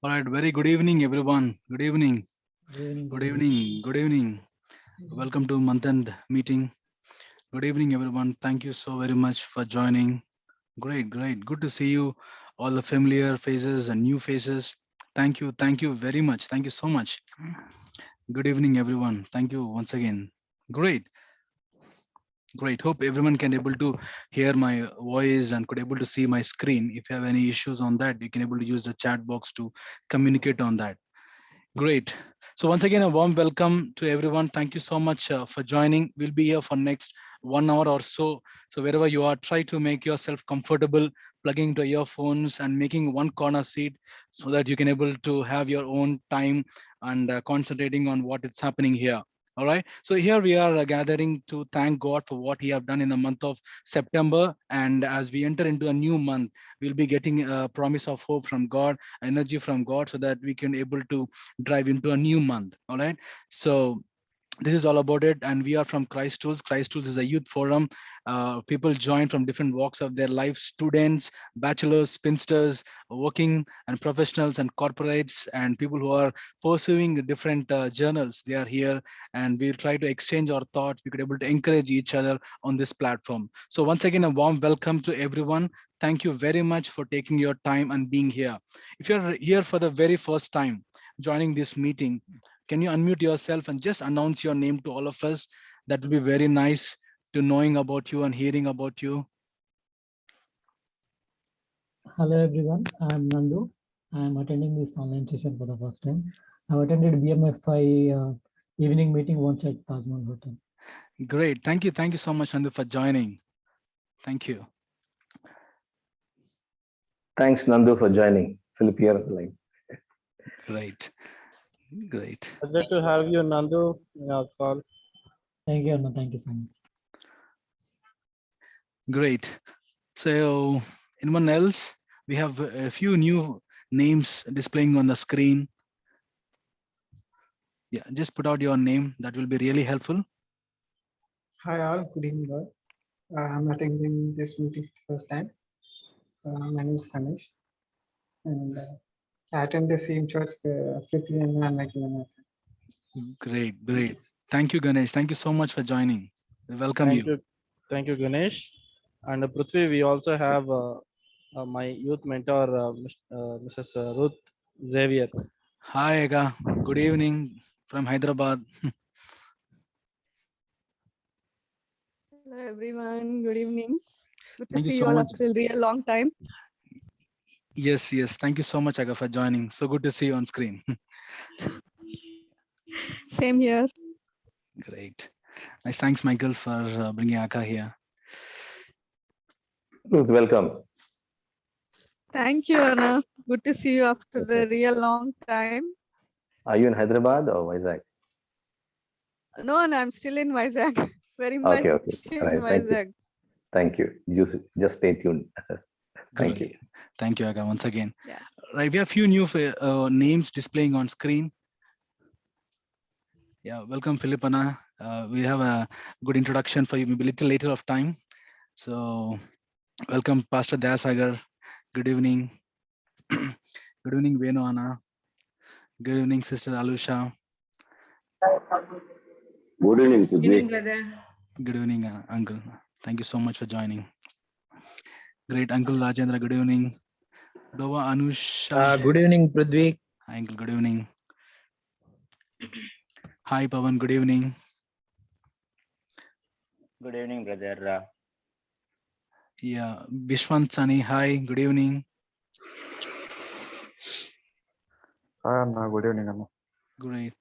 All right, very good evening, everyone. Good evening. Good evening. Good evening. Good evening. Welcome to month end meeting. Good evening, everyone. Thank you so very much for joining. Great, great. Good to see you, all the familiar faces and new faces. Thank you. Thank you very much. Thank you so much. Good evening, everyone. Thank you once again. Great. Great. Hope everyone can able to hear my voice and could able to see my screen. If you have any issues on that, you can able to use the chat box to communicate on that. Great. So once again, a warm welcome to everyone. Thank you so much for joining. We'll be here for next 1 hour or so. So wherever you are, try to make yourself comfortable, plugging into earphones and making one corner seat so that you can able to have your own time and concentrating on what is happening here. All right. So here we are gathering to thank God for what He have done in the month of September. And as we enter into a new month, we'll be getting a promise of hope from God, energy from God, so that we can able to drive into a new month. All right. So this is all about it, and we are from Christ Tools. Christ Tools is a youth forum. People join from different walks of their life: students, bachelors, spinsters, working and professionals and corporates, and people who are pursuing different journals. They are here, and we'll try to exchange our thoughts. We could able to encourage each other on this platform. So once again, a warm welcome to everyone. Thank you very much for taking your time and being here. If you're here for the very first time joining this meeting, can you unmute yourself and just announce your name to all of us? That would be very nice to knowing about you and hearing about you. Hello everyone, I am Nandu. I am attending this online session for the first time. I've attended BMFI evening meeting once at Taj Mahal Hotel. Great. Thank you. Thank you so much, Nandu, for joining. Thank you. Thanks, Nandu, for joining. Philip here on the line. Great. Great. Pleasure to have you, Nandu, in our call. Thank you, Anna. Thank you so much. Great. So anyone else? We have a few new names displaying on the screen. Yeah, just put out your name. That will be really helpful. Hi all, good evening all. I'm attending this meeting first time. My name is Ganesh, and I attend the same church, Prithvi and Michael. Great, great. Thank you, Ganesh. Thank you so much for joining. We welcome you. Thank you, Ganesh. And Prithvi, we also have my youth mentor, Mrs. Ruth Xavier. Hi, Ega. Good evening from Hyderabad. Hello everyone, good evening. Good to Thank you see so you all much. after a real long time. Yes, yes. Thank you so much, Aga, for joining. So good to see you on screen. Same here. Great. Nice. Thanks, Michael, for bringing Aga here. Ruth, welcome. Thank you, Anna. Good to see you after a real long time. Are you in Hyderabad or Vizag? No, Anna, I'm still in Vizag. Very much Okay, okay. in All right, Vizag. thank you. Just stay tuned. Thank you. Thank you, Aga, once again. Yeah. Right, we have a few new names displaying on screen. Yeah, welcome, Philippana. We have a good introduction for you, maybe a little later of time. So, welcome, Pastor Dayasagar. Good evening. Good evening, Venu Anna. Good evening, Sister Alusha. Good evening, brother. Good evening, Uncle. Thank you so much for joining. Great, Uncle Rajendra. Good evening. Dova Anusha. Good evening, Prithvi. Hi, Uncle. Good evening. Hi, Pavan. Good evening. Good evening, brother. Yeah, Vishwant Sani, hi, good evening. Hi, Anna. Good evening, Anna. Great.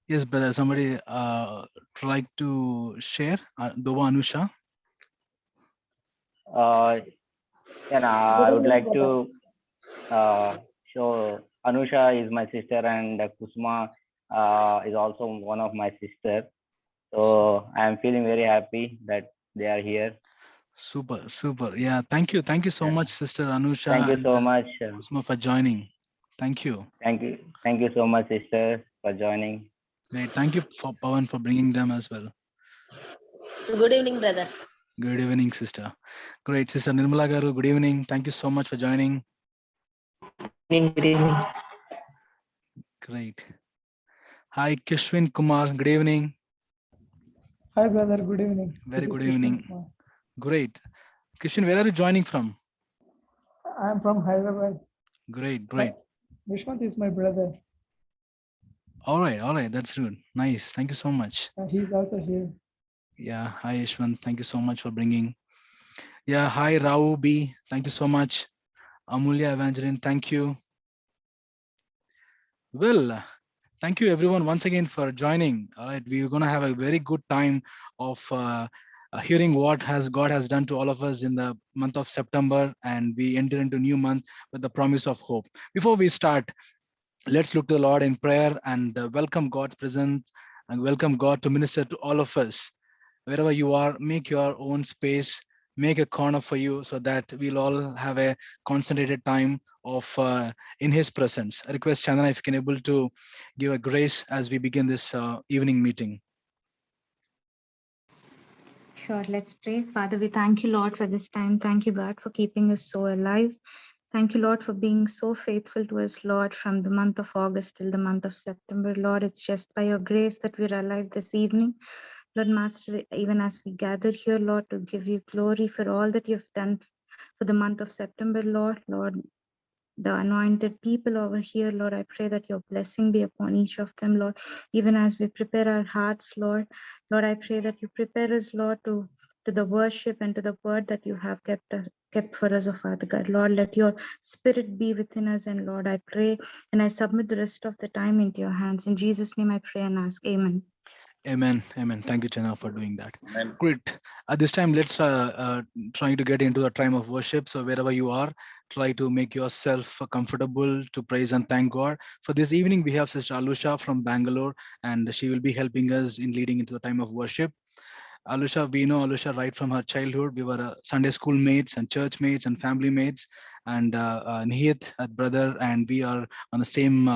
Yes, brother, somebody like to share? Dova Anusha. I would like to show Anusha is my sister and Kusma is also one of my sister. So I am feeling very happy that they are here. Super, super. Yeah, thank you. Thank you so much, Sister Anusha Thank you and so much. Kusma for joining. Thank you. Thank you. Thank you so much, sister, for joining. Great. Thank you for Pawan for bringing them as well. Good evening, brother. Good evening, sister. Great, Sister Nirmala Garu. Good evening. Thank you so much for joining. Good evening. Great. Hi, Kishwin Kumar. Good evening. Hi, brother. Good evening. Very good evening. Great. Kishwin, where are you joining from? I am from Hyderabad. Great, great. Vishwant is my brother. All right. That's good. Nice. Thank you so much. He is also here. Yeah. Hi, Ishwan. Thank you so much for bringing. Yeah. Hi, Rao B. Thank you so much. Amulya Evangeline. Thank you. Well, thank you everyone once again for joining. All right. We're going to have a very good time of hearing what God has done to all of us in the month of September, and we enter into new month with the promise of hope. Before we start, let's look to the Lord in prayer and welcome God's presence and welcome God to minister to all of us. Wherever you are, make your own space, make a corner for you so that we'll all have a concentrated time of in His presence. I request Chandana if you can able to give a grace as we begin this evening meeting. Sure, let's pray. Father, we thank you, Lord, for this time. Thank you, God, for keeping us so alive. Thank you, Lord, for being so faithful to us, Lord, from the month of August till the month of September. Lord, it's just by your grace that we're alive this evening. Lord, Master, even as we gather here, Lord, to give you glory for all that you've done for the month of September, Lord, the anointed people over here, Lord, I pray that your blessing be upon each of them, Lord, even as we prepare our hearts, Lord, I pray that you prepare us, Lord, to the worship and to the word that you have kept for us, oh Father God. Lord, let your spirit be within us, and Lord, I pray and I submit the rest of the time into your hands. In Jesus' name I pray and ask, amen. Amen. Thank you, Chana, for doing that. Amen. Great. At this time, let's try to get into the time of worship. So wherever you are, try to make yourself comfortable to praise and thank God. For this evening, we have Sister Alusha from Bangalore, and she will be helping us in leading into the time of worship. Alusha, we know Alusha right from her childhood. We were Sunday school mates and church mates and family mates. And Nihit, a brother, and we are on the same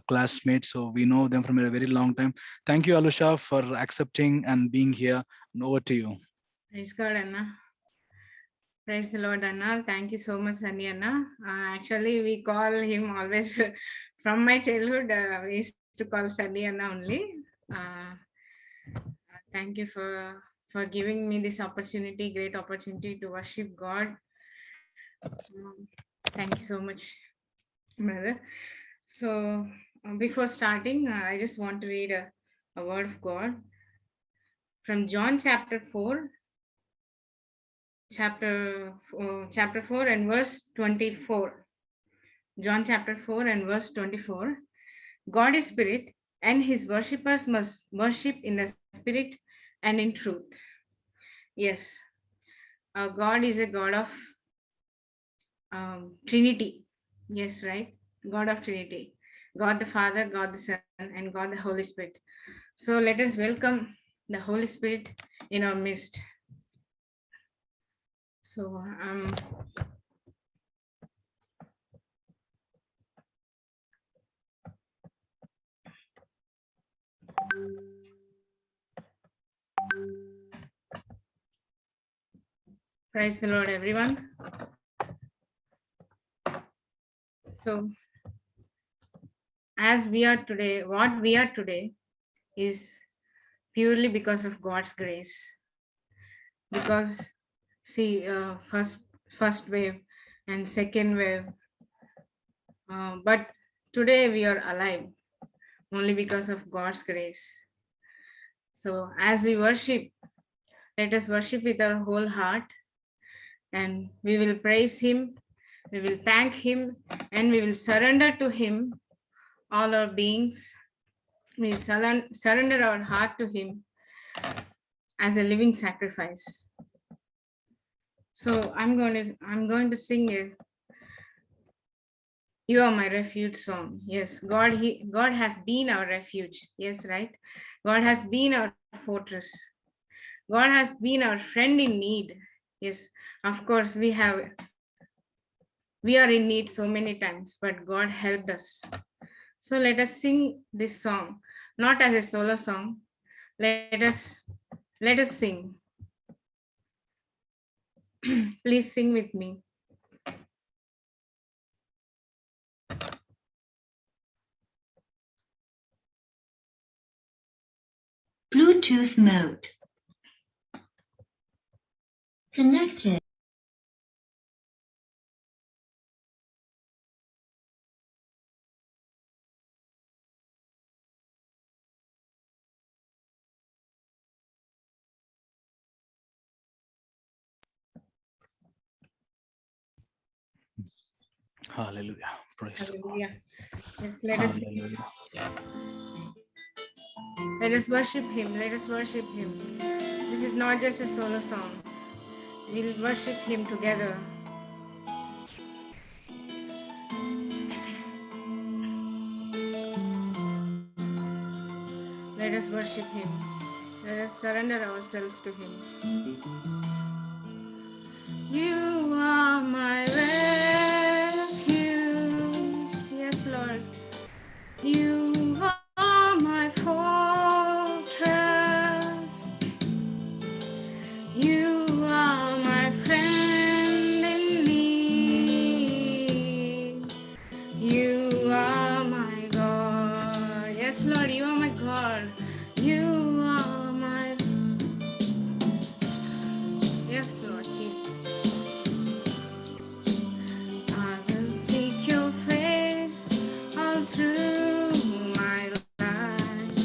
classmate. So we know them from a very long time. Thank you, Alusha, for accepting and being here. And over to you. Praise God, Anna. Praise the Lord, Anna. Thank you so much, Annie, Anna. Actually, we call him always from my childhood. We used to call Sunny Anna only. Thank you for giving me this opportunity, great opportunity to worship God. Thank you so much, brother. So before starting, I just want to read a word of God from John chapter 4. Chapter 4 and verse 24. John chapter 4 and verse 24. God is spirit, and his worshippers must worship in the spirit and in truth. Yes, God is a God of Trinity. Yes, right? God of Trinity. God the Father, God the Son, and God the Holy Spirit. So let us welcome the Holy Spirit in our midst. So praise the Lord, everyone. So as we are today, what we are today is purely because of God's grace. Because see, first wave and second wave, but today we are alive only because of God's grace. So as we worship, let us worship with our whole heart, and we will praise him, we will thank him, and we will surrender to him all our beings. We surrender our heart to him as a living sacrifice. So I'm going to sing a "You Are My Refuge" song. Yes, God has been our refuge. Yes, right. God has been our fortress. God has been our friend in need. Yes, of course we are in need so many times, but God helped us. So let us sing this song, not as a solo song. Let us sing. Please sing with me. Bluetooth mode. Connected. Hallelujah. Praise the Lord. Hallelujah. Yes, let us worship him. Let us worship him. This is not just a solo song. We'll worship him together. Let us worship him. Let us surrender ourselves to him. You are my refuge. Yes, Lord. You are my fortress. You are my friend in need. You are my God. Yes, Lord, you are my God. You are my... Yes, Lord Jesus. I will seek your face all through my life.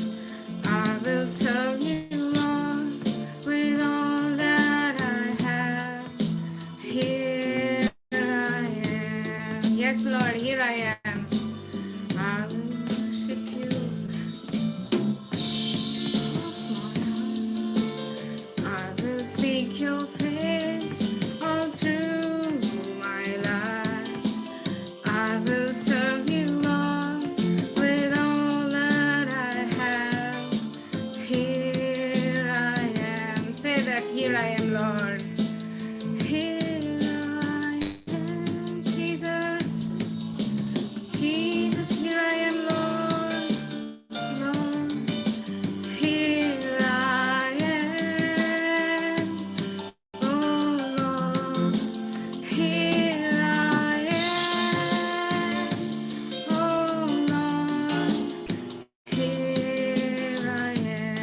I will serve you, Lord, with all that I have. Here I am. Yes, Lord, here I am. I will worship you. I will seek your face all through my life. I will serve you, Lord, with all that I have. Here I am. Say that, here I am, Lord. Here I am, Jesus. Jesus, here I am, Lord. Lord, here I am. Oh, Lord, here I am. Oh, Lord, here I am.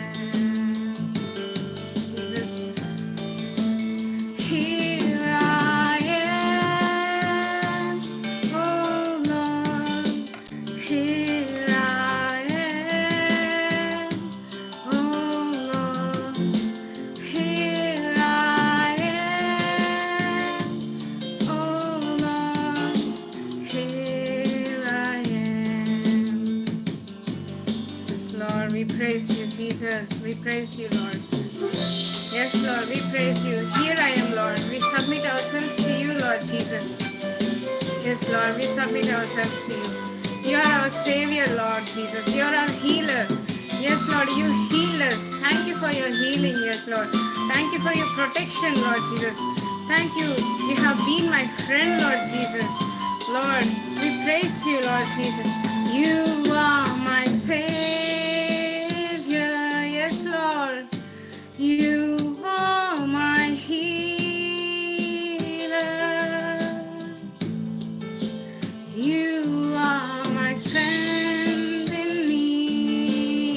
Jesus, here I am. Oh, Lord, here I am. Oh, Lord, here I am. Oh, Lord, here I am. Yes, Lord, we praise you, Jesus. We praise you, Lord. Yes, Lord, we praise you. Here I am, Lord. We submit ourselves to you, Lord Jesus. Yes, Lord, we submit ourselves to you. You are our Savior, Lord Jesus. You are our healer. Yes, Lord, you heal us. Thank you for your healing, yes, Lord. Thank you for your protection, Lord Jesus. Thank you. You have been my friend, Lord Jesus. Lord, we praise you, Lord Jesus. You are my Savior. Yes, Lord. You are my healer. You are my strength in need.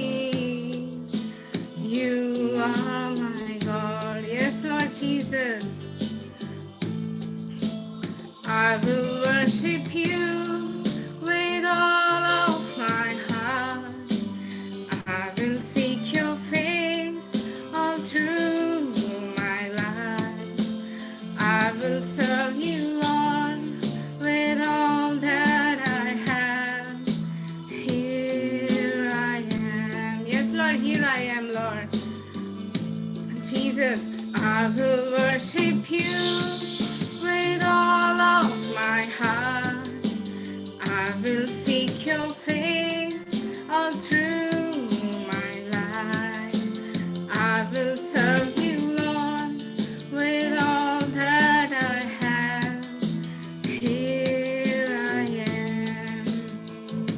You are my God. Yes, Lord Jesus. I will worship you with all of my heart. I will seek your face here I am, Lord. Jesus, I will worship you with all of my heart. I will seek your face all through my life. I will serve you, Lord, with all that I have. Here I am.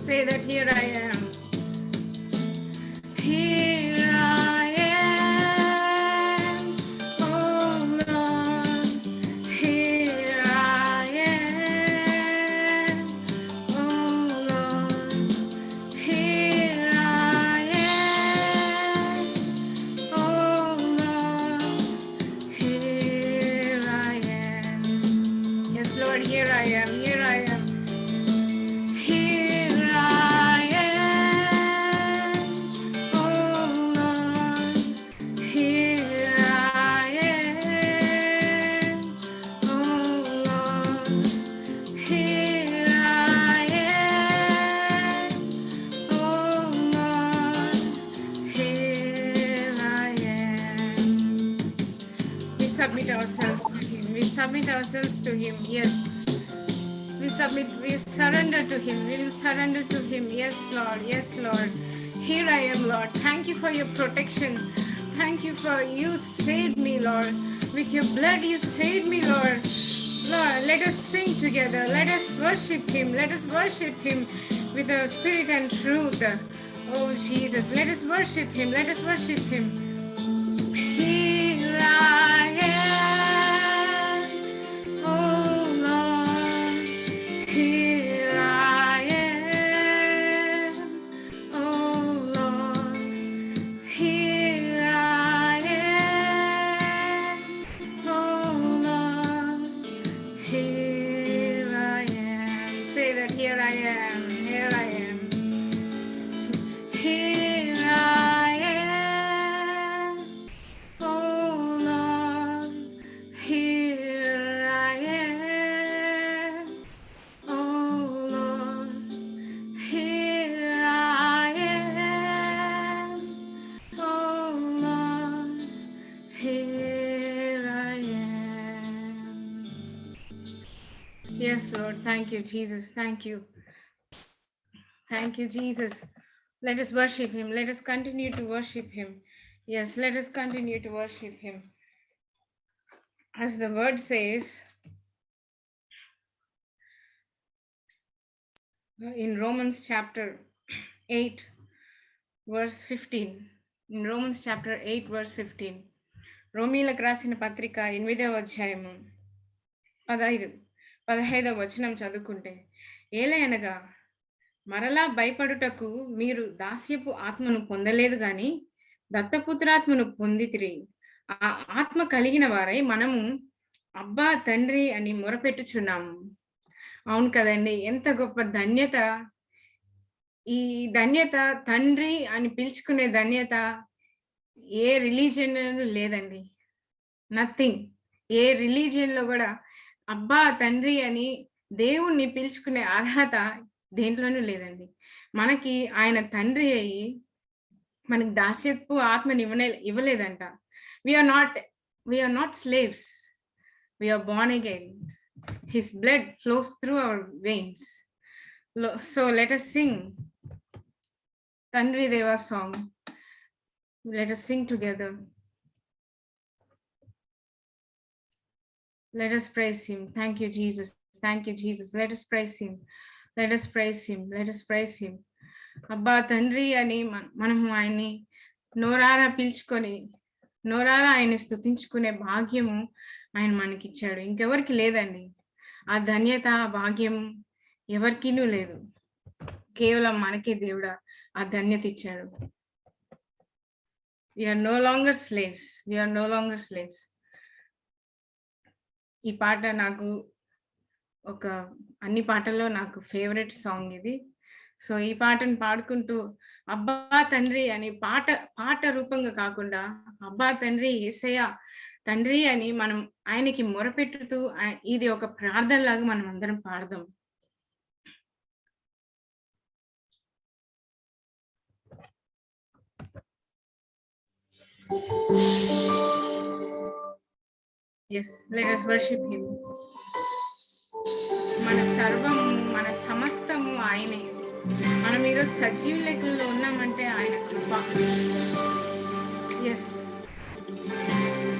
Say that, here I am. Here I am, oh Lord. Here I am, oh Lord. Here I am, oh Lord. Here I am. Yes, Lord, here I am, here I am. Here I am, oh Lord. Here I am, oh Lord. Here I am, oh Lord. Here I am. We submit ourselves to Him. We submit ourselves to Him. Yes. We submit, we surrender to Him. We will surrender to Him. Yes, Lord. Yes, Lord. Here I am, Lord. Thank you for your protection. Thank you for you saved me, Lord. With your blood, you saved me, Lord. Lord, let us sing together. Let us worship Him. Let us worship Him with the spirit and truth. Oh, Jesus, let us worship Him. Let us worship Him. Here I am, oh Lord. Here I am, oh Lord. Here I am, oh Lord. Here I am. Say that, here I am, here I am. Here I am, oh Lord. Here I am, oh Lord. Here I am, oh Lord. Here I am. Yes, Lord. Thank you, Jesus. Thank you. Thank you, Jesus. Let us worship Him. Let us continue to worship Him. Yes, let us continue to worship Him. As the word says in Romans chapter 8, verse 15. In Romans chapter 8, verse 15. రోమీలకు రాసిన పత్రిక 8వ అధ్యాయము 15వ వచనం చదువుకుంటే, ఏలయనగా మరలా భయపడుటకు మీరు దాస్యపు ఆత్మను పొందలేదు గాని దత్తపుత్రాత్మను పొందితిరి. ఆ ఆత్మ కలిగిన వారై మనము అబ్బా తండ్రి అని మొరపెట్టుచున్నాము. అవును కదండి, ఎంత గొప్ప ధన్యత! ఈ ధన్యత, తండ్రి అని పిలుచుకునే ధన్యత ఏ రిలీజియన్ లేదండి. నథింగ్. ఏ రిలీజియన్ లో కూడా అబ్బా తండ్రి అని దేవుణ్ణి పిలుచుకునే అర్హత దేంట్లోనూ లేదండి. మనకి ఆయన తండ్రి అయ్యి మనకి దాస్యత్వ ఆత్మని ఇవ్వలేదంట. We are not slaves. We are born again. His blood flows through our veins. So let us sing Tandri Deva song. Let us sing together. Let us praise Him. Thank you, Jesus. Thank you, Jesus. Let us praise Him. Let us praise Him. Let us praise Him. అబ్బా తండ్రి అని మనము ఆయన్ని నోరారా పిలుచుకొని నోరారా ఆయన్ని స్తుతించుకునే భాగ్యము ఆయన మనకిచ్చాడు. ఇంకెవరికి లేదండి. ఆ ధన్యత, ఆ భాగ్యం ఎవరికీనూ లేదు. కేవలం మనకే దేవుడు ఆ ధన్యత ఇచ్చాడు. We are no longer slaves. We are no longer slaves. ఈ పాట నాకు అన్ని పాటల్లో నాకు ఫేవరెట్ సాంగ్ ఇది. సో ఈ పాటను పాడుకుంటూ అబ్బా తండ్రి అని పాట రూపంగా కాకుండా అబ్బా తండ్రి యేసయ్య తండ్రి అని మనం ఆయనకి మొరపెట్టుతూ ఇది ఒక ప్రార్థన లాగా మనం అందరం పాడదాం. Yes, let us worship him. మన సర్వము మన సమస్తము ఆయనే. మనం ఈరోజు సజీవ లెక్కల్లో ఉన్నామంటే ఆయన కృప. ఎస్,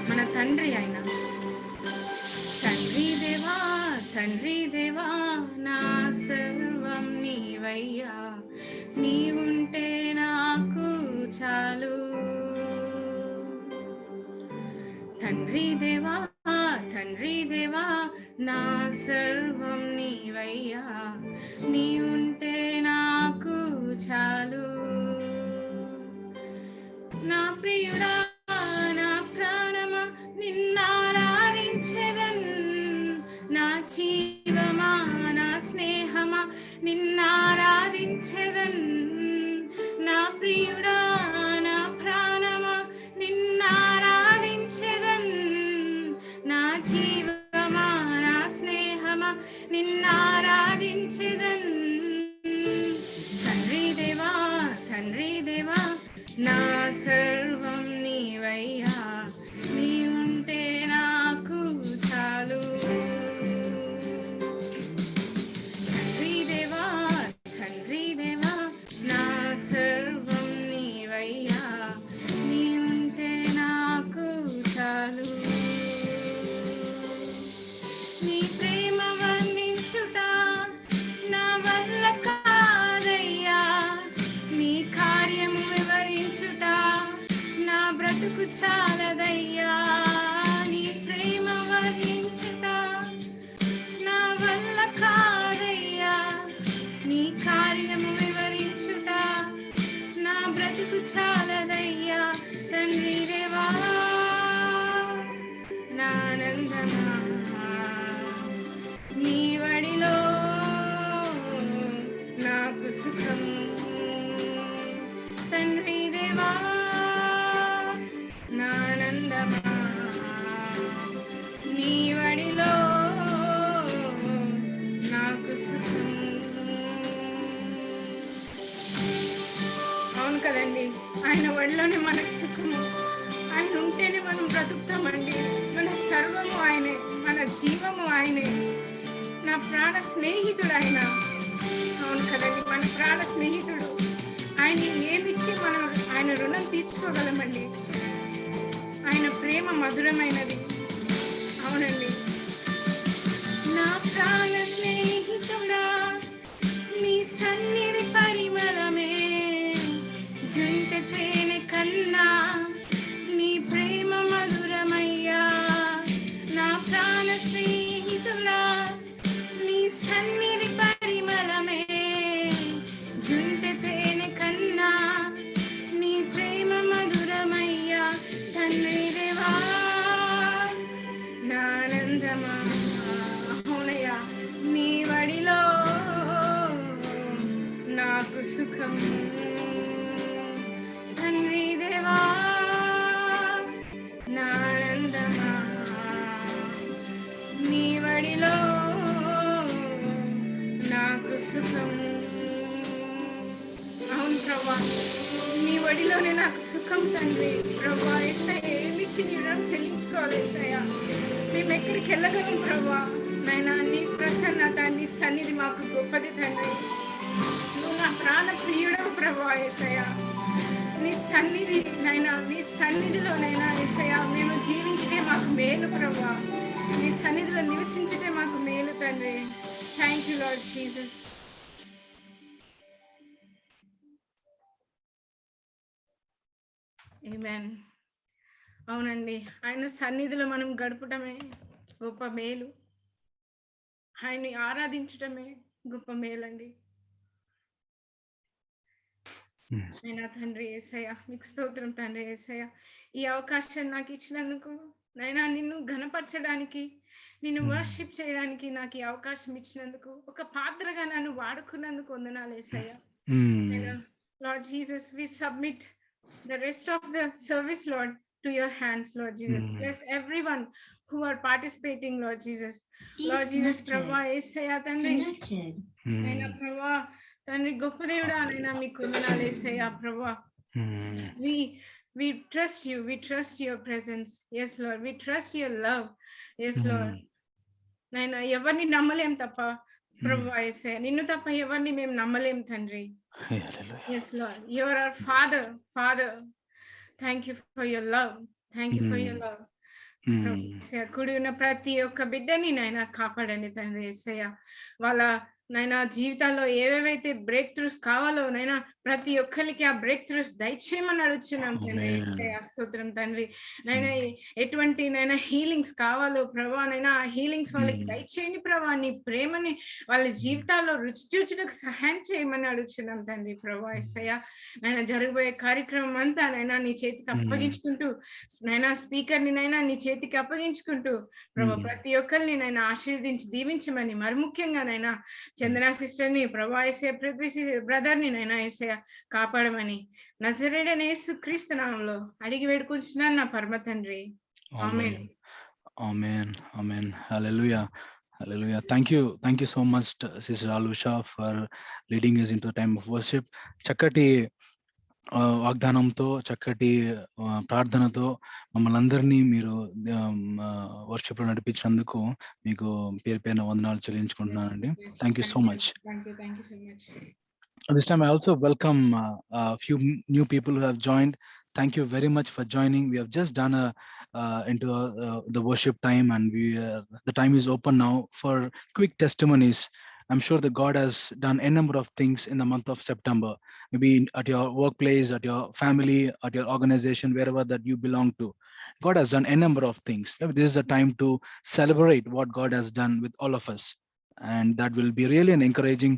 మన తండ్రి ఆయన. తండ్రి దేవా తండ్రి దేవా నా సర్వం నీవయ్యా, నీవుంటే నాకు చాలు. తండ్రి దేవా నా సర్వం నీవయ్యా, నీవుంటే నాకు చాలు. నా ప్రియుడా నా ప్రాణమా నిన్నారాధించెదన్, నా జీవమా నా స్నేహమా నిన్నారాధించెదన్. నా ప్రియుడా నా ప్రాణమా నిన్నారాధించెదన్, నా జీవమా నా స్నేహమా నిన్నారాధించెదన్. తండ్రి దేవా నా సర్వం నీవయ్యా, నీవుంటే నాకు చాలు. తండ్రి దేవా నా సర్వం నీవయ్యా, నీవుంటే నాకు చాలు. నీ ప్రేమ వర్ణించుట నా వల్ల కాదయ్యా, నీ కార్యము వివరించుట నా బ్రతుకు చాలదయ్యా. నీ ప్రేమ వర్ణించుట నా వల్ల కాదయ్యా, నీ కార్యము వివరించుట నా బ్రతుకు చాలదయ్యా. తండ్రి దేవా నా ఆనందమా, నీ వడిలో నాకు సుఖం. తండ్రి దేవా నా ఆనందమా, నీ వడిలో నాకు సుఖం. అవును కదండి, ఆయన వడిలోనే మనకు సుఖము. ఆయన ఉంటేనే మనం బ్రతుకుతామండి. మన సర్వము ఆయనే, మన జీవము ఆయనే, నా ప్రాణ స్నేహితుడు ఆయన. అవును కదండి, మన ప్రాణ స్నేహితుడు. ఆయన ఏమిచ్చి మనం ఆయన రుణం తీర్చుకోగలమండి. ఆయన ప్రేమ మధురమైనది. అవునండి, నా ప్రాణ స్నేహితుడా నీ సన్నిధి పరిమళమే, జంట తేనె కన్నా నీ ప్రేమ మధురమయ్యా. నా ప్రాణ స్నేహితుడా నీ సన్నిధి పరిమళమే, జంట తేనె కన్నా నీ ప్రేమ మధురమయ్యా. తండ్రి దేవా నా ఆనందమా, అవునయ్యా నీ వడిలో నాకు సుఖం. తండ్రి దేవా నా ఆనందమా, నీ వడిలో నాకు సుఖం. అవును ప్రభా, నీ వడిలోనే నాకు సుఖం తండ్రి. ప్రభా యేసయ్య, ఏమిచ్చి నీ రుణం చెల్లించుకోవాలి యేసయ్య. మేము ఎక్కడికి వెళ్ళగలం ప్రభా. నాయనా నీ ప్రసన్నత, నీ సన్నిధి మాకు గొప్పది తండ్రి. నువ్వు నా ప్రాణ ప్రియుడవు ప్రభా యేసయ్య. నీ సన్నిధి నైనా, నీ సన్నిధిలోనైనా యేసయ్య మేము జీవించటే మాకు మేలు ప్రభా. నీ సన్నిధిలో నివసించటే మాకు మేలు తండ్రి. Thank you Lord Jesus. Amen. అవునండి, ఆయన సన్నిధిలో మనం గడపటమే గొప్ప మేలు. ఆయన్ని ఆరాధించటమే గొప్ప మేలండి. అయినా తండ్రి యేసయ్య, మీకు స్తోత్రం తండ్రి యేసయ్య. ఈ అవకాశాన్ని నాకు ఇచ్చినందుకు నైనా, నిన్ను ఘనపరచడానికి, నిన్ను వర్షిప్ చేయడానికి నాకు ఈ అవకాశం ఇచ్చినందుకు, ఒక పాత్రగా నన్ను వాడుకున్నందుకు వందనాలు యేసయ్య. Lord Jesus, we submit the rest of the service, Lord, to your hands, Lord Jesus. Bless everyone who are participating, Lord Jesus. Lord Jesus, Prabha, Yesaya, Tandri. Aina Prabha, Tandri, గొప్ప దేవుడా నైనా మీకు వందనాలు యేసయ్యా. Prabha, We trust you. We trust your presence. Yes, Lord. We trust your love. Yes, Lord. నాయన ఎవరిని నమ్మలేం తప్ప ప్రభు యేసయ్య నిన్ను తప్ప ఎవరిని మేము నమ్మలేం తండ్రి. Yes, Lord. You are our Father. Father, thank you for your love. Thank you for your love. కుడి ఉన్న ప్రతి ఒక్క బిడ్డని నాయన కాపాడండి తండ్రి యేసయ్య. వాళ్ళ నాయన జీవితాల్లో ఏవేవైతే బ్రేక్ త్రూస్ కావాలో నైనా ప్రతి ఒక్కరికి ఆ బ్రేక్ త్రూస్ దయచేయమని అడుగుతున్నాం తండ్రి యేసయ్య. స్తోత్రం తండ్రి. నైనా ఎటువంటి నైనా హీలింగ్స్ కావాలో ప్రభా నైనా ఆ హీలింగ్స్ వాళ్ళకి దయచేయండి ప్రభా. నీ ప్రేమని వాళ్ళ జీవితాల్లో రుచి చూచుటకు సహాయం చేయమని అడుగుతున్నాం తండ్రి ప్రభా యేసయ్య. నైనా జరగబోయే కార్యక్రమం అంతా నైనా నీ చేతికి అప్పగించుకుంటూ నైనా స్పీకర్ ని నైనా నీ చేతికి అప్పగించుకుంటూ ప్రభా ప్రతి ఒక్కరిని నైనా ఆశీర్వదించి దీవించమని మరి ముఖ్యంగా నైనా చందన సిస్టర్ ని ప్రభా యేసయ్య పృథ్వీ బ్రదర్ ని నైనా యేసయ్య కాపాడమని నజరేయుడైన యేసుక్రీస్తు నామములో అడిగి వేడుకుంటున్నాను నా పరమ తండ్రి. ఆమేన్. Amen. Amen. Hallelujah. Hallelujah. Thank you so much, Sister Alusha, for leading us into the time of worship. చక్కటి వాగ్దానంతో చక్కటి ప్రార్థనతో మమ్మల్ని అందరినీ మీరు వర్షిప్లో నడిపించినందుకు మీకు పేరు పేరున వందనాలు చెల్లించుకుంటున్నానండి. Thank you so much. This time I also welcome a few new people who have joined. Thank you very much for joining. We have just done into the worship time, and the time is open now for quick testimonies. I'm sure that God has done a number of things in the month of September, maybe at your workplace, at your family, at your organization, wherever that you belong to. God has done a number of things. Maybe this is a time to celebrate what God has done with all of us. And that will be really an encouraging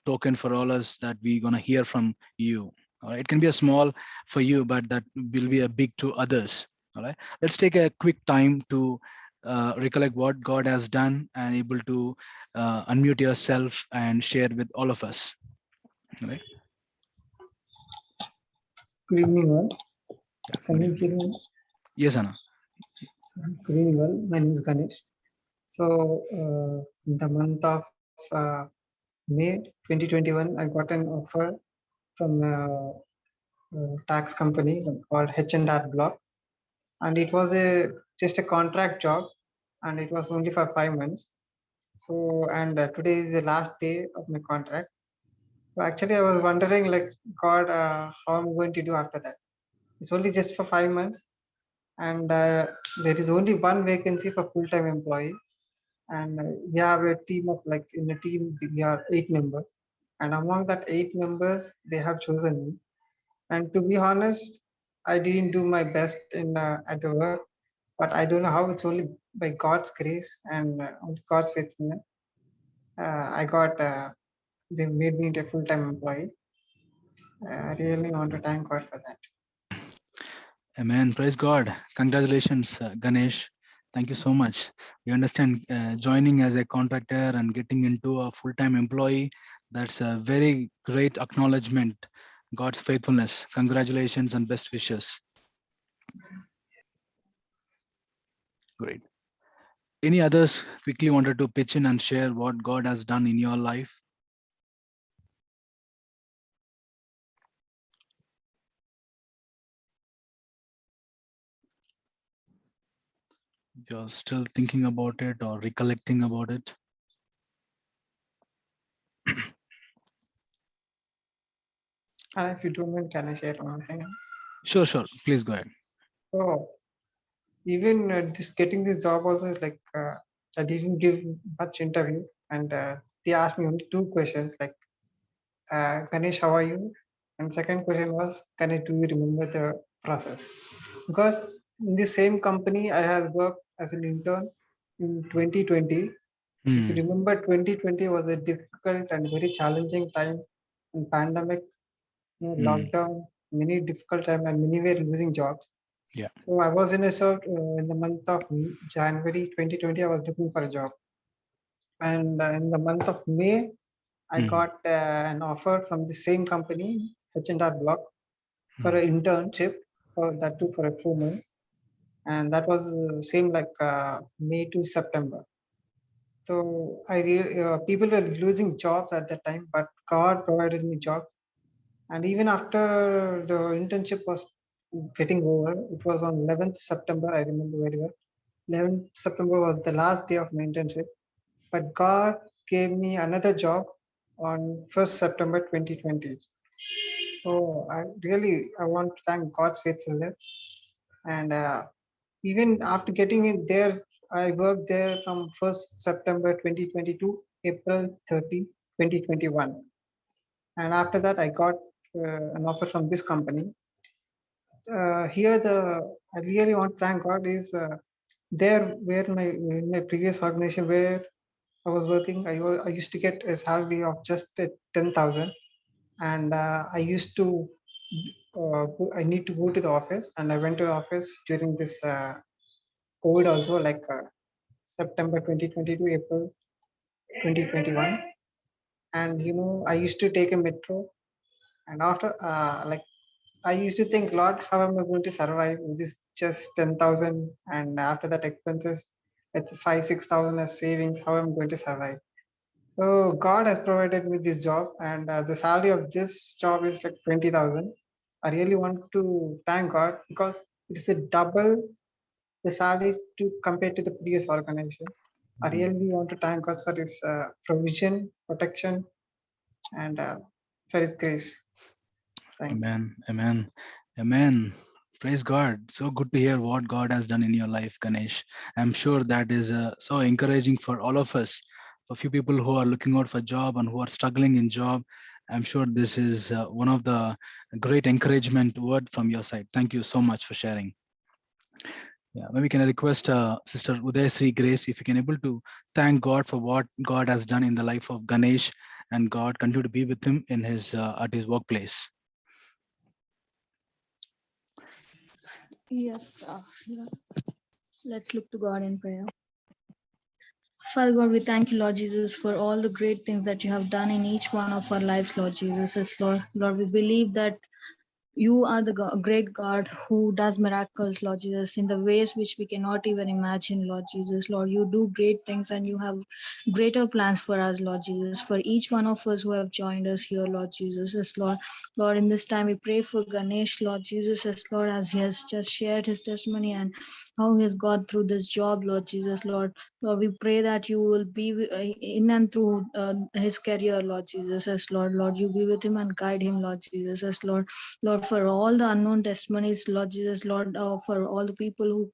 token for all us that we're going to hear from you. All right? It can be a small for you, but that will be a big to others. All right. Let's take a quick time to recollect what God has done and able to unmute yourself and share with all of us. All right. Good evening, all. Can you hear me? Yes, Anna. Good evening, all. My name is Ganesh. So, in the month of May 2021, I got an offer from a tax company called H&R Block, and it was just a contract job, and it was only for 5 months. So, and today is the last day of my contract. So actually, I was wondering, like, God, how I'm going to do after that. It's only just for 5 months, and there is only one vacancy for full-time employee. And we have a team of, like, in a team we are 8 members, and among that 8 members they have chosen me. And to be honest, I didn't do my best in at the work, but I don't know how. It's only by God's grace and God's faithfulness I got they made me into a full-time employee. I really want to thank God for that. Amen. Praise God. Congratulations, Ganesh. Thank you so much. We understand joining as a contractor and getting into a full-time employee, that's a very great acknowledgement, God's faithfulness. Congratulations and best wishes. Great. Any others quickly wanted to pitch in and share what God has done in your life? You're still thinking about it or recollecting about it? And if you don't mind, can I share one thing? Sure. Please go ahead. So even this getting this job also is like I didn't give much interview, and they asked me only 2 questions, like, Ganesh, how are you? And second question was, Ganesh, do you remember the process? Because in the same company I have worked as an intern in 2020. If you remember, 2020 was a difficult and very challenging time, in pandemic, lockdown, many difficult time, and many were losing jobs. Yeah. So I was in in the month of January 2020, I was looking for a job. And in the month of May, I got an offer from the same company, H&R Block, for an internship, for that too for 4 months. And that was same like May to September. So people were losing jobs at that time, but God provided me jobs. And even after the internship was getting over. It was on 11th September, I remember very well. 11th September was the last day of my internship, but God gave me another job on 1st September 2020. So I want to thank God's faithfulness. And even after getting in there, I worked there from 1st September 2020 to April 30, 2021. And after that, I got an offer from this company. Here, I really want to thank God is there where in my previous organization where I was working, I used to get a salary of just 10,000, and I used to I need to go to the office, and I went to the office during this COVID also, like September 2020 to April 2021. And I used to take a metro, and after like I used to think, Lord, how am I going to survive with this just 10,000, and after that expenses at 5,000-6,000 as savings, how am I going to survive? So God has provided me this job, and the salary of this job is like 20,000. I really want to thank God because it's a double the salary to compared to the previous organization. I really want to thank God for His provision, protection, and for His grace. Thank you. Amen. Amen. Amen. Praise God. So good to hear what God has done in your life, Ganesh. I'm sure that is so encouraging for all of us. For few people who are looking out for job and who are struggling in job, I'm sure this is one of the great encouragement word from your side. Thank you so much for sharing. Yeah, maybe can I request Sister Uday Sri Grace, if you can able to thank God for what God has done in the life of Ganesh, and God continue to be with him in his at his workplace. Yes, let's look to God in prayer. Father God, we thank you, Lord Jesus, for all the great things that you have done in each one of our lives, Lord Jesus. Yes, Lord, we believe that you are the great God who does miracles, Lord Jesus, in the ways which we cannot even imagine, Lord Jesus. Lord, you do great things and you have greater plans for us, Lord Jesus, for each one of us who have joined us here, Lord Jesus. Yes, Lord. Lord, in this time we pray for Ganesh, Lord Jesus, yes, Lord, as he has just shared his testimony and how he has gone through this job, Lord Jesus, Lord. Lord, we pray that you will be in and through his career, Lord Jesus, yes, Lord. Lord, you be with him and guide him, Lord Jesus, yes, Lord. Lord, for all the unknown testimonies, Lord Jesus, Lord, for all the people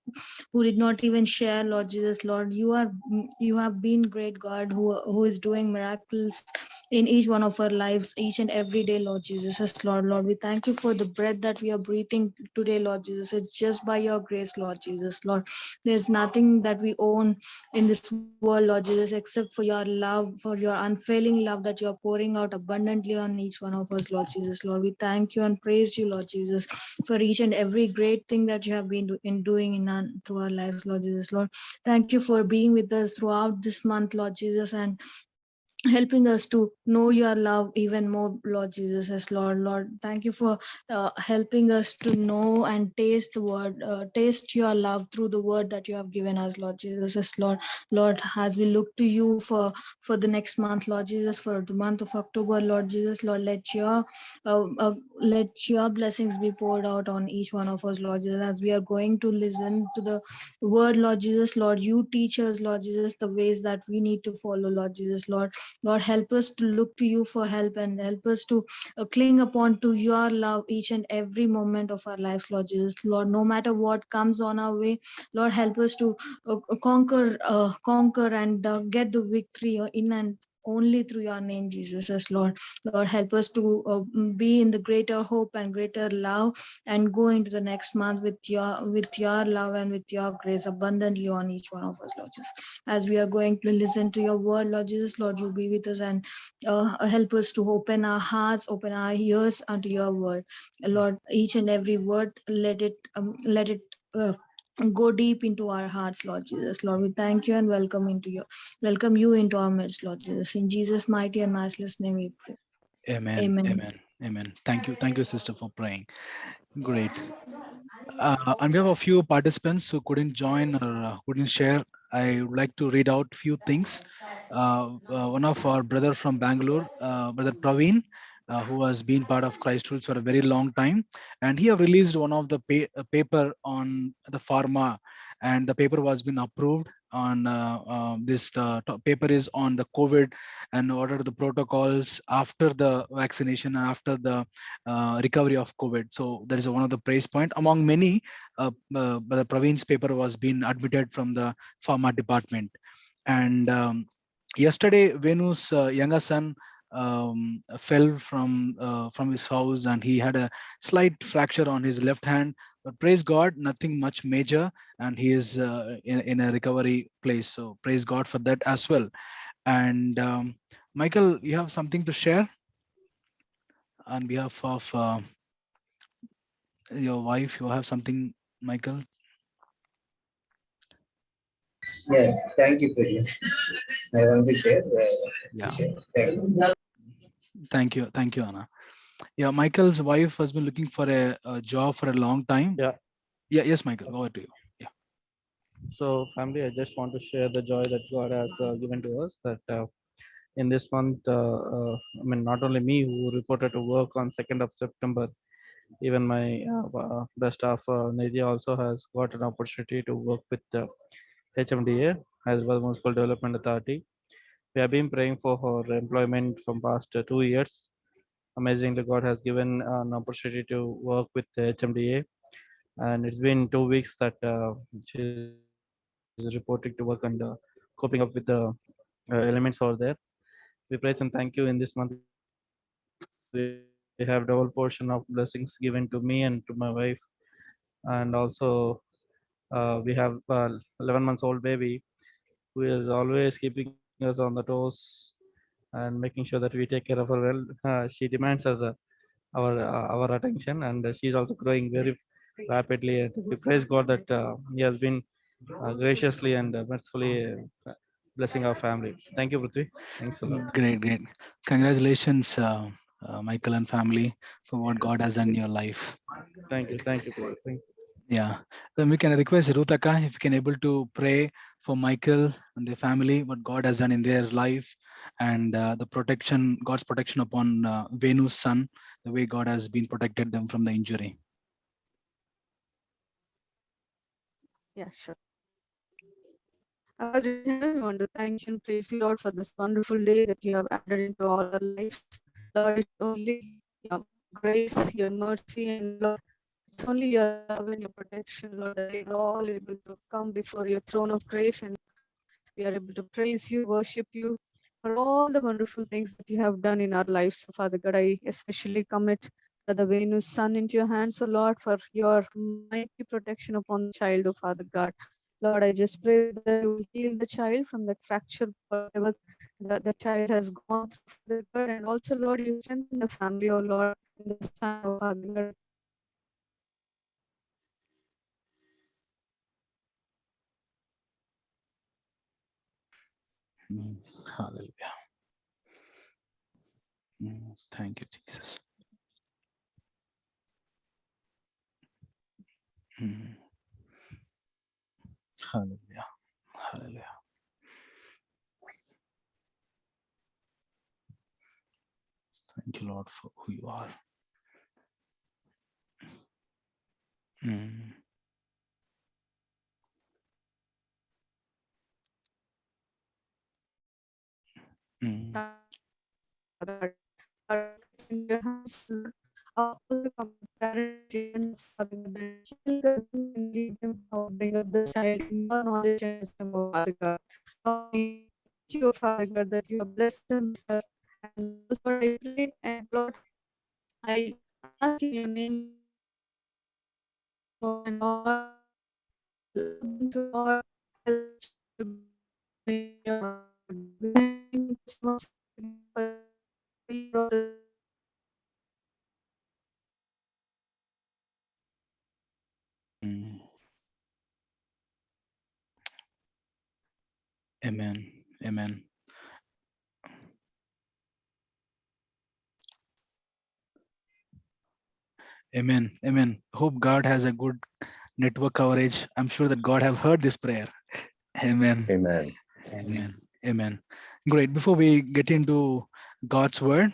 who did not even share, Lord Jesus, Lord, you have been great God who is doing miracles in each one of our lives, each and every day, Lord Jesus. Yes, Lord, we thank you for the breath that we are breathing today, Lord Jesus. It's just by your grace, Lord Jesus, Lord. There's nothing that we own in this world, Lord Jesus, except for your love, for your unfailing love that you're pouring out abundantly on each one of us, Lord Jesus. Lord, we thank you and praise you, Lord Jesus, for each and every great thing that you have been doing through our lives, Lord Jesus. Lord, thank you for being with us throughout this month, Lord Jesus, and helping us to know your love even more, Lord Jesus. Yes, Lord, thank you for helping us to know and taste the word, taste your love through the word that you have given us, Lord Jesus. Yes, Lord, as we look to you for the next month, Lord Jesus, for the month of October, Lord Jesus, Lord, let your blessings be poured out on each one of us, Lord Jesus, as we are going to listen to the word, Lord Jesus. Lord, you teach us, Lord Jesus, the ways that we need to follow, Lord Jesus. Lord, help us to look to you for help and help us to cling upon to your love each and every moment of our lives, Lord Jesus. Lord, no matter what comes on our way, Lord, help us to conquer and get the victory in and only through your name, Jesus. Yes, Lord, help us to be in the greater hope and greater love and go into the next month with your love and with your grace abundantly on each one of us, Lord Jesus. As we are going to listen to your word, Lord Jesus, Lord, you be with us and help us to open our hearts, open our ears unto your word, Lord. Each and every word, let it go deep into our hearts, Lord Jesus. Lord, we thank you and welcome you into our midst, Lord Jesus. In Jesus' mighty and matchless name we pray. Amen. Amen. Thank you, sister, for praying. Great. And we have a few participants who couldn't join or couldn't share. I would like to read out a few things. One of our brother from Bangalore, brother Praveen, who has been part of Christ Rules for a very long time, and he have released one of the paper on the pharma, and the paper was been approved on this paper is on the COVID and what are the protocols after the vaccination and after the recovery of COVID. So that is one of the praise point among many. Brother Praveen's paper was being admitted from the pharma department, and yesterday Venu's younger son fell from his house, and he had a slight fracture on his left hand, but praise God, nothing much major, and he is in a recovery place. So praise God for that as well. And Michael, you have something to share on behalf of your wife? You have something, Michael? Yes, thank you, Priya. I want to share. Yeah. Thank you. Thank you, Anna. Yeah, Michael's wife has been looking for a job for a long time. Yeah. Yes, Michael, over to you. Yeah. So family, I just want to share the joy that God has given to us, that in this month, I mean, not only me who reported to work on 2nd of September, even my best staff, Nidhi, also has got an opportunity to work with HMDA, as well Municipal Development Authority. We have been praying for her employment from past 2 years. Amazingly, God has given an opportunity to work with HMDA, and it's been 2 weeks that she is reporting to work and coping up with the elements over there. We praise and thank you. In this month, we have double portion of blessings given to me and to my wife, and also we have 11 months old baby who is always keeping us on the toes and making sure that we take care of her well. She demands us our attention, and she's also growing very rapidly. And we praise God that He has been graciously and mercifully blessing our family. Thank you, Prithvi. Thanks a lot. Great. Congratulations, Michael and family, for what God has done in your life. Thank you. Thank you. Thank you. Yeah. Then we can request Rutaka if you can able to pray for Michael and their family, what God has done in their life, and the protection, God's protection upon Venu's son, the way God has been protected them from the injury. Yeah, sure. I want to thank you and praise you, Lord, for this wonderful day that you have added into all our lives. Lord, it's only your grace, your mercy, and Lord, it's only your love and your protection, Lord, that we are all able to come before your throne of grace, and we are able to praise you, worship you for all the wonderful things that you have done in our lives. So, Father God, I especially commit Brother Venu's son into your hands, O Lord, for your mighty protection upon the child, O Father God. Lord, I just pray that you will heal the child from that fracture, whatever the child has gone through, and also, Lord, you strengthen the family, O Lord, in this time, O Father God. Hallelujah. Thank you, Jesus. Hallelujah. Hallelujah. Thank you, Lord, for who you are. In your hands, all the comparison and Father God, the children and lead them how bring up the child in your knowledge and wisdom, O Father God. Lord, we thank you, Father God, that you have blessed them, sir. And Lord, I pray, and Lord, I ask in your name, Lord, and Lord, to Lord, help to be your Amen. Amen. Amen. Amen. Hope God has a good network coverage. I'm sure that God have heard this prayer. Amen. Amen. Amen. Amen. Great. Before we get into God's word,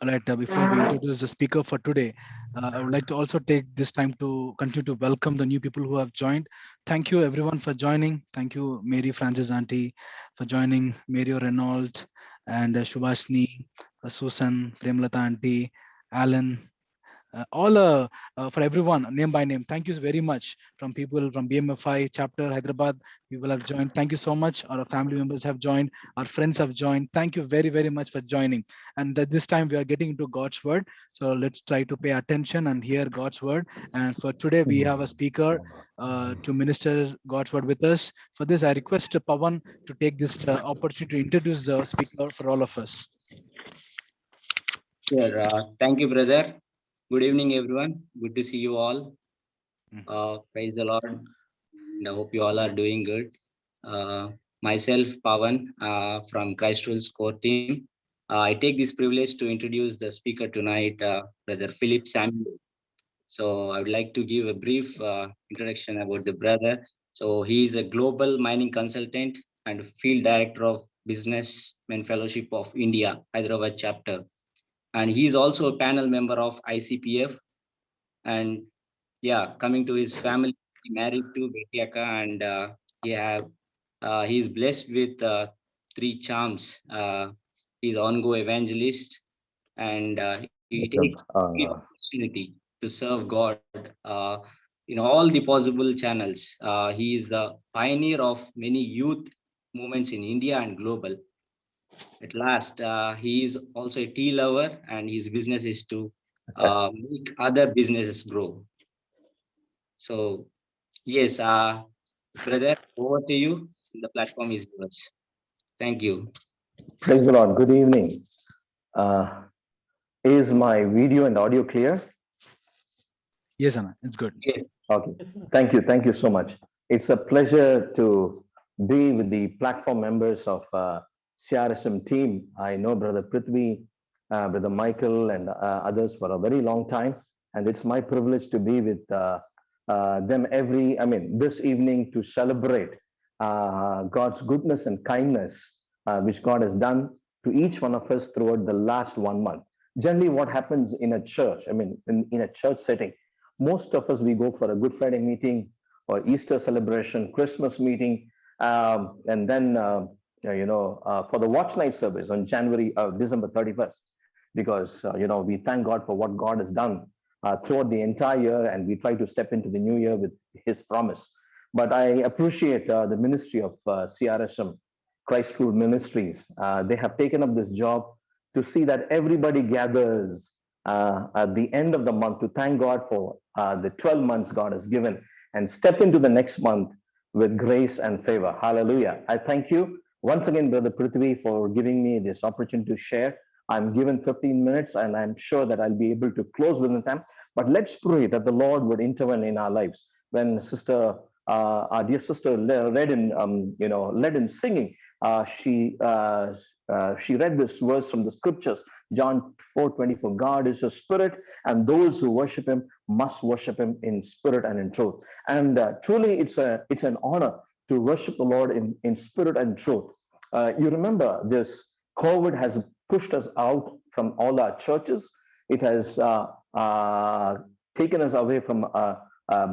All right, before we introduce the speaker for today, I would like to also take this time to continue to welcome the new people who have joined. Thank you everyone for joining. Thank you, Mary Francis Auntie, for joining, Mario Renault, and Shubhashni, Susan, Premlata Auntie, Alan, all for everyone name by name. Thank you very much from people from BMFI chapter Hyderabad. People have joined. Thank you so much. Our family members have joined. Our friends have joined. Thank you very, very much for joining. And that this time we are getting into God's word. So let's try to pay attention and hear God's word. And for today we have a speaker to minister God's word with us. For this, I request Pawan to take this opportunity to introduce the speaker for all of us. Sure. Thank you, brother. Good evening, everyone. Good to see you all. Praise the Lord. And I hope you all are doing good. Myself, Pawan, from Christ Rules core team. I take this privilege to introduce the speaker tonight, Brother Philip Samuel. So I would like to give a brief introduction about the brother. So he is a global mining consultant and field director of Businessmen Fellowship of India, Hyderabad chapter. And he is also a panel member of ICPF. And yeah, coming to his family, he married to Betiaka, and he is blessed with 3 charms. He's on-go evangelist, and he takes the opportunity to serve God in all the possible channels. He is the pioneer of many youth movements in India and global. At last, he is also a tea lover, and his business is to make other businesses grow. So, yes, brother, over to you. The platform is yours. Thank you. Praise the Lord. Good evening. Is my video and audio clear? Yes, Anna, it's good. Yes. Okay. Thank you. Thank you so much. It's a pleasure to be with the platform members of CRSM team. I know Brother Prithvi, Brother Michael, and others for a very long time. And it's my privilege to be with them this evening to celebrate God's goodness and kindness, which God has done to each one of us throughout the last 1 month. Generally, what happens in a church, in a church setting, most of us, we go for a Good Friday meeting or Easter celebration, Christmas meeting, and then, for the watch night service on December 31st, because, we thank God for what God has done throughout the entire year, and we try to step into the new year with his promise. But I appreciate the ministry of CRSM, Christ Rule Ministries. They have taken up this job to see that everybody gathers at the end of the month to thank God for the 12 months God has given and step into the next month with grace and favor. Hallelujah. I thank you once again, Brother Prithvi, for giving me this opportunity to share. I'm given 15 minutes and I'm sure that I'll be able to close within time. But let's pray that the Lord would intervene in our lives. When our dear sister led in singing, she read this verse from the scriptures, John 4:24. God is a spirit, and those who worship him must worship him in spirit and in truth. And truly, it's an honor to worship the Lord in spirit and truth. You remember, this COVID has pushed us out from all our churches. It has taken us away from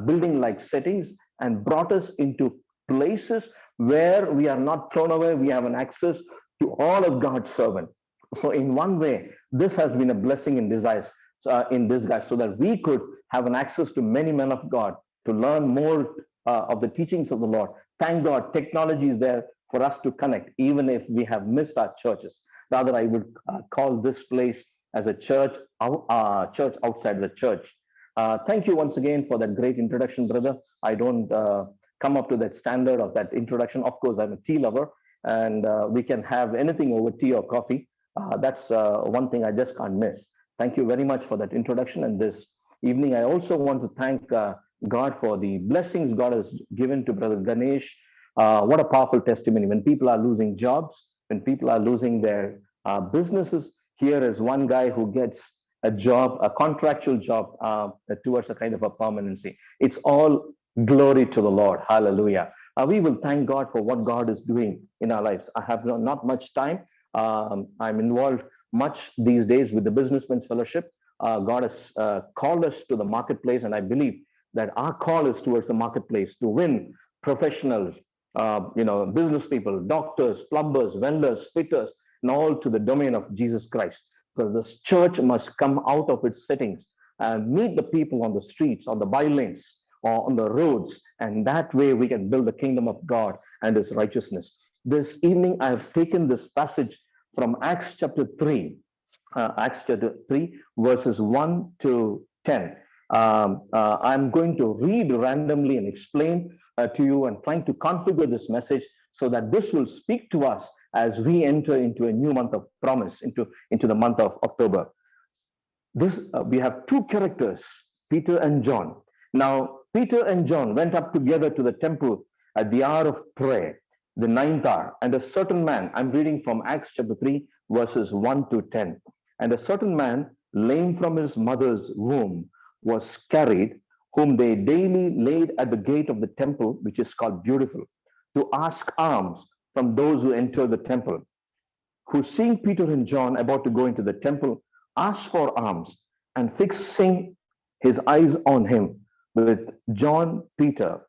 building-like settings and brought us into places where we are not thrown away. We have an access to all of God's servants. So in one way, this has been a blessing in disguise, so that we could have an access to many men of God to learn more of the teachings of the Lord. Thank God, technology is there for us to connect, even if we have missed our churches. Rather, I would call this place as a church outside the church. Thank you once again for that great introduction, brother. I don't come up to that standard of that introduction. Of course, I'm a tea lover, and we can have anything over tea or coffee. That's one thing I just can't miss. Thank you very much for that introduction. And this evening, I also want to thank God for the blessings God has given to Brother Ganesh. What a powerful testimony. When people are losing jobs, when people are losing their businesses, here is one guy who gets a job, a contractual job towards a kind of a permanency. It's all glory to the Lord. Hallelujah. We will thank God for what God is doing in our lives. I have not much time. I'm involved much these days with the Businessmen's Fellowship. God has called us to the marketplace, and I believe that our call is towards the marketplace to win professionals, business people, doctors, plumbers, vendors, fitters, and all to the domain of Jesus Christ. Because this church must come out of its settings and meet the people on the streets, on the bylanes, or on the roads, and that way we can build the kingdom of God and His righteousness. This evening, I have taken this passage from Acts chapter 3, verses 1 to 10. I'm going to read randomly and explain to you and trying to configure this message so that this will speak to us as we enter into a new month of promise, into the month of October. We have two characters, Peter and John. Now, Peter and John went up together to the temple at the hour of prayer, the 9th hour, and a certain man, I'm reading from Acts chapter 3, verses 1 to 10. And a certain man, lame from his mother's womb, was carried, whom they daily laid at the gate of the temple, which is called Beautiful, to ask alms from those who enter the temple, who, seeing Peter and John about to go into the temple, asked for alms, and fixing his eyes on him with Peter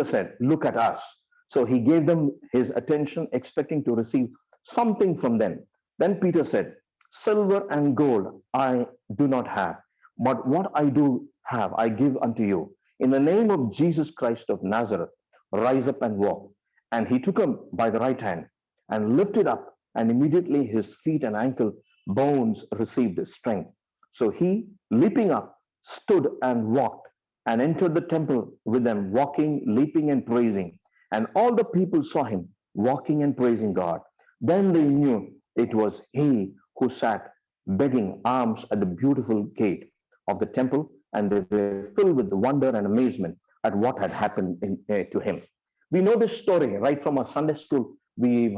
said, "Look at us." So he gave them his attention, expecting to receive something from them. Then Peter said, "Silver and gold I do not have, but what I do have I give unto you. In the name of Jesus Christ of Nazareth, rise up and walk." And he took him by the right hand and lifted up, and immediately his feet and ankle bones received strength. So he, leaping up, stood and walked, and entered the temple with them, walking, leaping, and praising. And all the people saw him walking and praising God. Then they knew it was he who sat begging alms at the Beautiful gate of the temple, and they were filled with wonder and amazement at what had happened to him. We know this story right from our Sunday school. We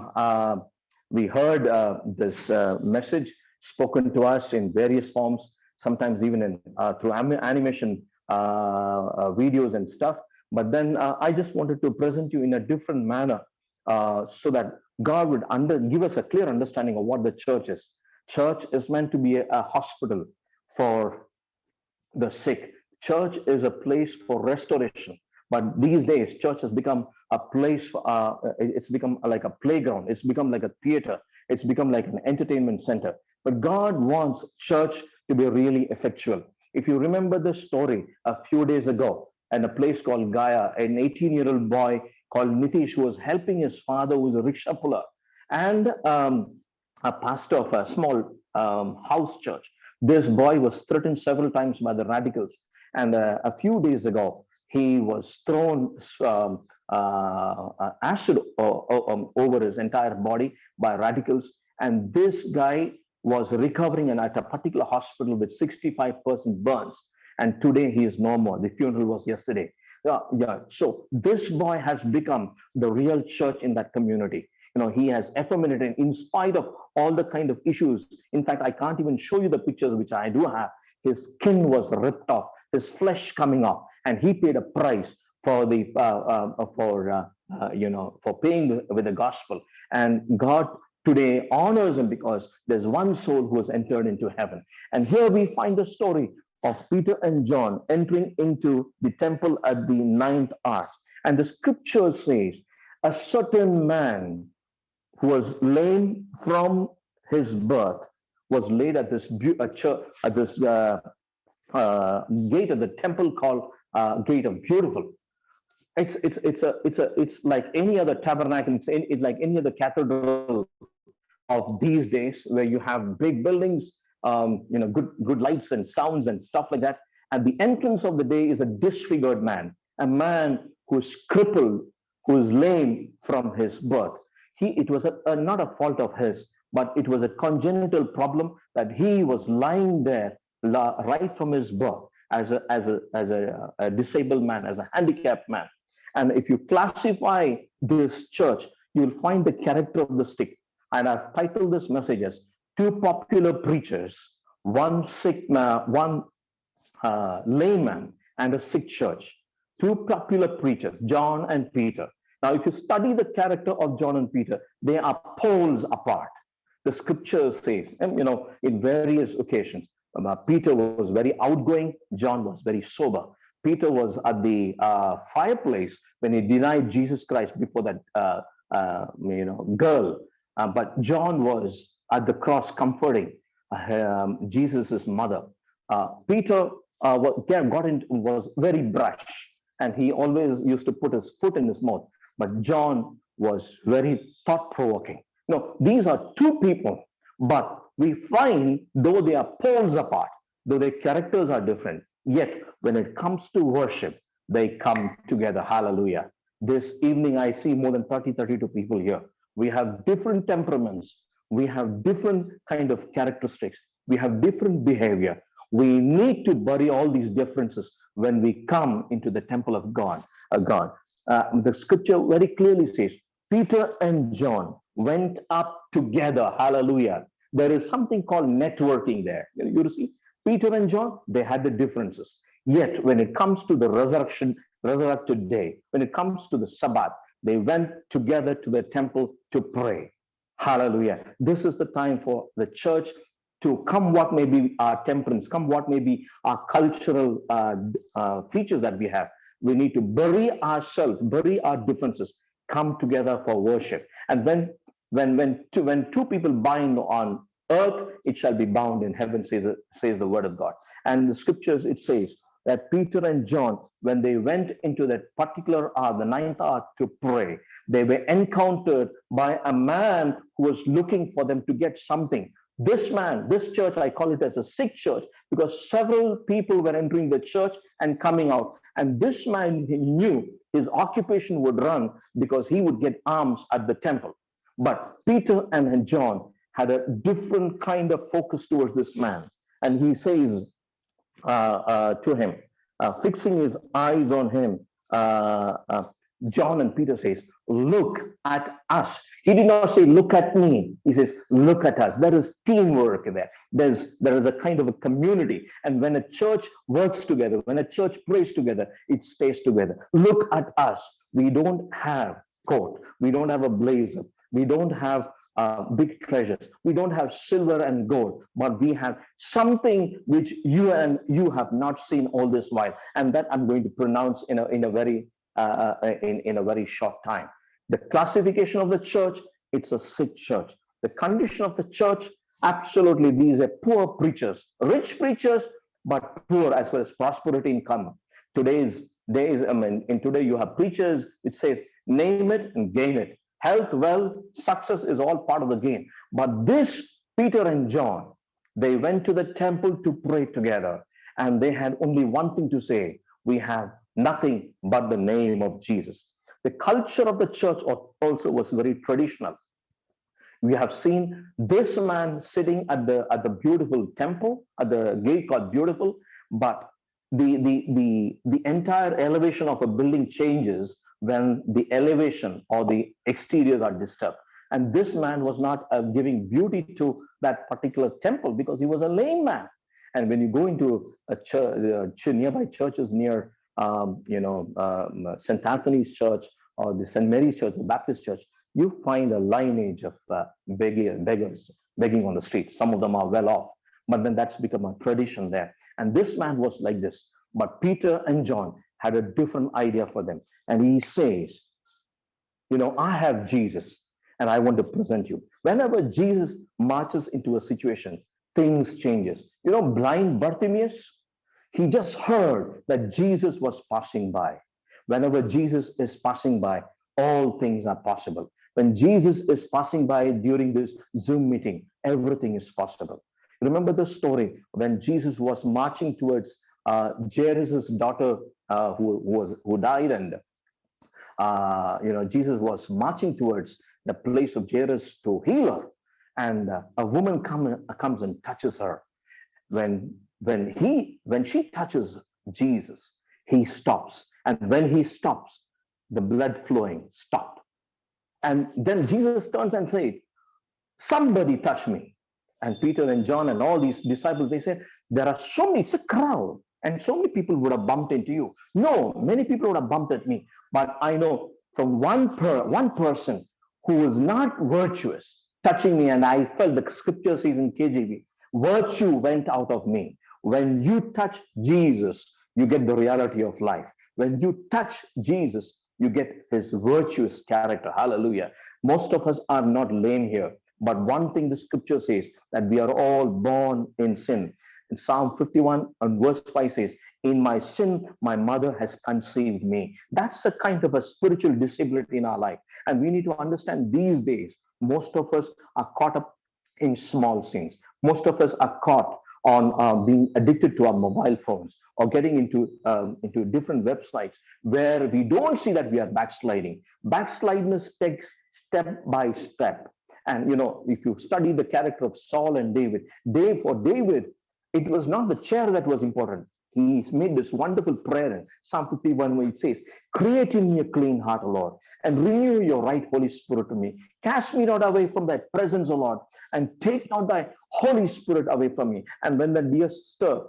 heard this message spoken to us in various forms, sometimes even through animation videos and stuff. But then I just wanted to present you in a different manner so that God would give us a clear understanding of what the church is. Church is meant to be a hospital for the sick. Church is a place for restoration. But these days, church has become a place, it's become like a playground. It's become like a theater. It's become like an entertainment center. But God wants church to be really effectual. If you remember the story a few days ago, at a place called Gaya, an 18-year-old boy called Nitish, who was helping his father, who was a rickshaw puller, and a pastor of a small house church. This boy was threatened several times by the radicals. And a few days ago, he was thrown acid over his entire body by radicals. And this guy was recovering and at a particular hospital with 65% burns. And today he is no more. The funeral was yesterday. So this boy has become the real church in that community. He has effeminated in spite of all the kind of issues. In fact, I can't even show you the pictures, which I do have. His skin was ripped off, his flesh coming off, and he paid a price for the for paying with the gospel. And God today honors him because there's one soul who has entered into heaven. And here we find the story of Peter and John entering into the temple at the 9th hour. And the scripture says, a certain man who was lame from his birth was laid at this gate of the temple called Gate of Beautiful. It's like any other tabernacle. It's like any other cathedral of these days, where you have big buildings, good lights and sounds and stuff like that. And the entrance of the day is a disfigured man, a man who is crippled, who is lame from his birth. It was not a fault of his, but it was a congenital problem that he was lying there right from his birth as a disabled man, as a handicapped man. And if you classify this church, you'll find the character of the stick. And I've titled this message as two popular preachers, one sick man, one layman, and a sick church. Two popular preachers, John and Peter. Now, if you study the character of John and Peter, they are poles apart. The scripture says, and in various occasions, Peter was very outgoing, John was very sober. Peter was at the fireplace when he denied Jesus Christ before that girl. But John was at the cross comforting Jesus's mother. Peter was very brash, and he always used to put his foot in his mouth. But John was very thought-provoking. These are two people, but we find, though they are poles apart, though their characters are different, yet when it comes to worship, they come together. Hallelujah. This evening, I see more than 32 people here. We have different temperaments. We have different kind of characteristics. We have different behavior. We need to bury all these differences when we come into the temple of God. The scripture very clearly says, Peter and John went up together. Hallelujah. There is something called networking there. You see, Peter and John, they had the differences. Yet when it comes to the resurrected day, when it comes to the Sabbath, they went together to the temple to pray. Hallelujah. This is the time for the church to come what may be our temperance, come what may be our cultural features that we have. We need to bury ourselves, bury our differences, come together for worship. And when two people bind on earth, it shall be bound in heaven, says the word of God. And in the scriptures, it says that Peter and John, when they went into that particular hour, the 9th hour, to pray, they were encountered by a man who was looking for them to get something. This man, this church, I call it as a sick church, because several people were entering the church and coming out. And this man, he knew his occupation would run because he would get alms at the temple. But Peter and John had a different kind of focus towards this man. And he says to him, fixing his eyes on him, John and Peter says, look at us. He did not say, look at me. He says, look at us. There is teamwork there. There is a kind of a community. And when a church works together, when a church prays together, it stays together. Look at us. We don't have coat. We don't have a blazer. We don't have big treasures. We don't have silver and gold, but we have something which you have not seen all this while. And that I'm going to pronounce in a very short time. The classification of the church, it's a sick church. The condition of the church, absolutely, these are poor preachers, rich preachers, but poor as far as prosperity income. Today's days, in today you have preachers, it says, name it and gain it. Health, wealth, success is all part of the game. But this Peter and John, they went to the temple to pray together, and they had only one thing to say: we have nothing but the name of Jesus. The culture of the church also was very traditional. We have seen this man sitting at the beautiful temple, at the gate called Beautiful, but the entire elevation of a building changes when the elevation or the exteriors are disturbed. And this man was not giving beauty to that particular temple because he was a lame man. And when you go into a church, nearby churches near St. Anthony's Church or the St. Mary's Church, the Baptist Church, you find a lineage of beggars begging on the street. Some of them are well off, but then that's become a tradition there. And this man was like this. But Peter and John had a different idea for them. And he says, I have Jesus and I want to present you. Whenever Jesus marches into a situation, things changes. Blind Bartimaeus, he just heard that Jesus was passing by. Whenever Jesus is passing by, all things are possible. When Jesus is passing by during this Zoom meeting, everything is possible. Remember the story when Jesus was marching towards Jairus' daughter who died, and Jesus was marching towards the place of Jairus to heal her, and a woman comes and touches her. When she touches Jesus, he stops, and when he stops, the blood flowing stopped. And then Jesus turns and says, somebody touch me. And Peter and John and all these disciples, they said, there are so many, it's a crowd, and so many people would have bumped into you. No, many people would have bumped at me. But I know from one person who is not virtuous, touching me, and I felt the scripture says in KJV, virtue went out of me. When you touch Jesus, you get the reality of life. When you touch Jesus, you get his virtuous character. Hallelujah. Most of us are not lame here, but one thing the scripture says, that we are all born in sin. In Psalm 51 and verse 5 says, in my sin, my mother has conceived me. That's a kind of a spiritual disability in our life. And we need to understand these days, most of us are caught up in small sins. Most of us are caught on being addicted to our mobile phones or getting into different websites where we don't see that we are backsliding. Backsliding takes step by step. And if you study the character of Saul and David, for David, it was not the chair that was important. He made this wonderful prayer in Psalm 51 where it says, create in me a clean heart, O Lord, and renew your right Holy Spirit to me. Cast me not away from thy presence, O Lord, and take not thy Holy Spirit away from me. And when the dear sister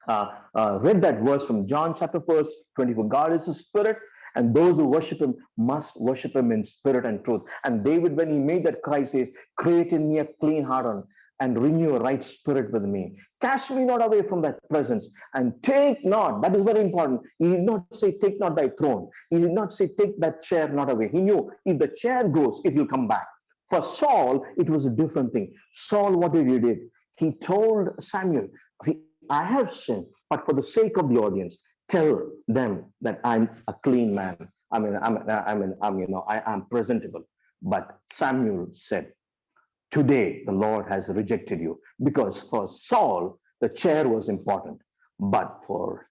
read that verse from John chapter 24, God is a spirit, and those who worship him must worship him in spirit and truth. And David, when he made that cry, says, create in me a clean heart and renew a right spirit with me. Cast me not away from that presence, and take not, that is very important. He did not say, take not thy throne. He did not say, take that chair not away. He knew if the chair goes, it will come back. For Saul, it was a different thing. Saul, what did he do? He told Samuel, see, I have sinned, but for the sake of the audience, tell them that I'm a clean man. I am presentable. But Samuel said, today the Lord has rejected you, because for Saul, the chair was important. But for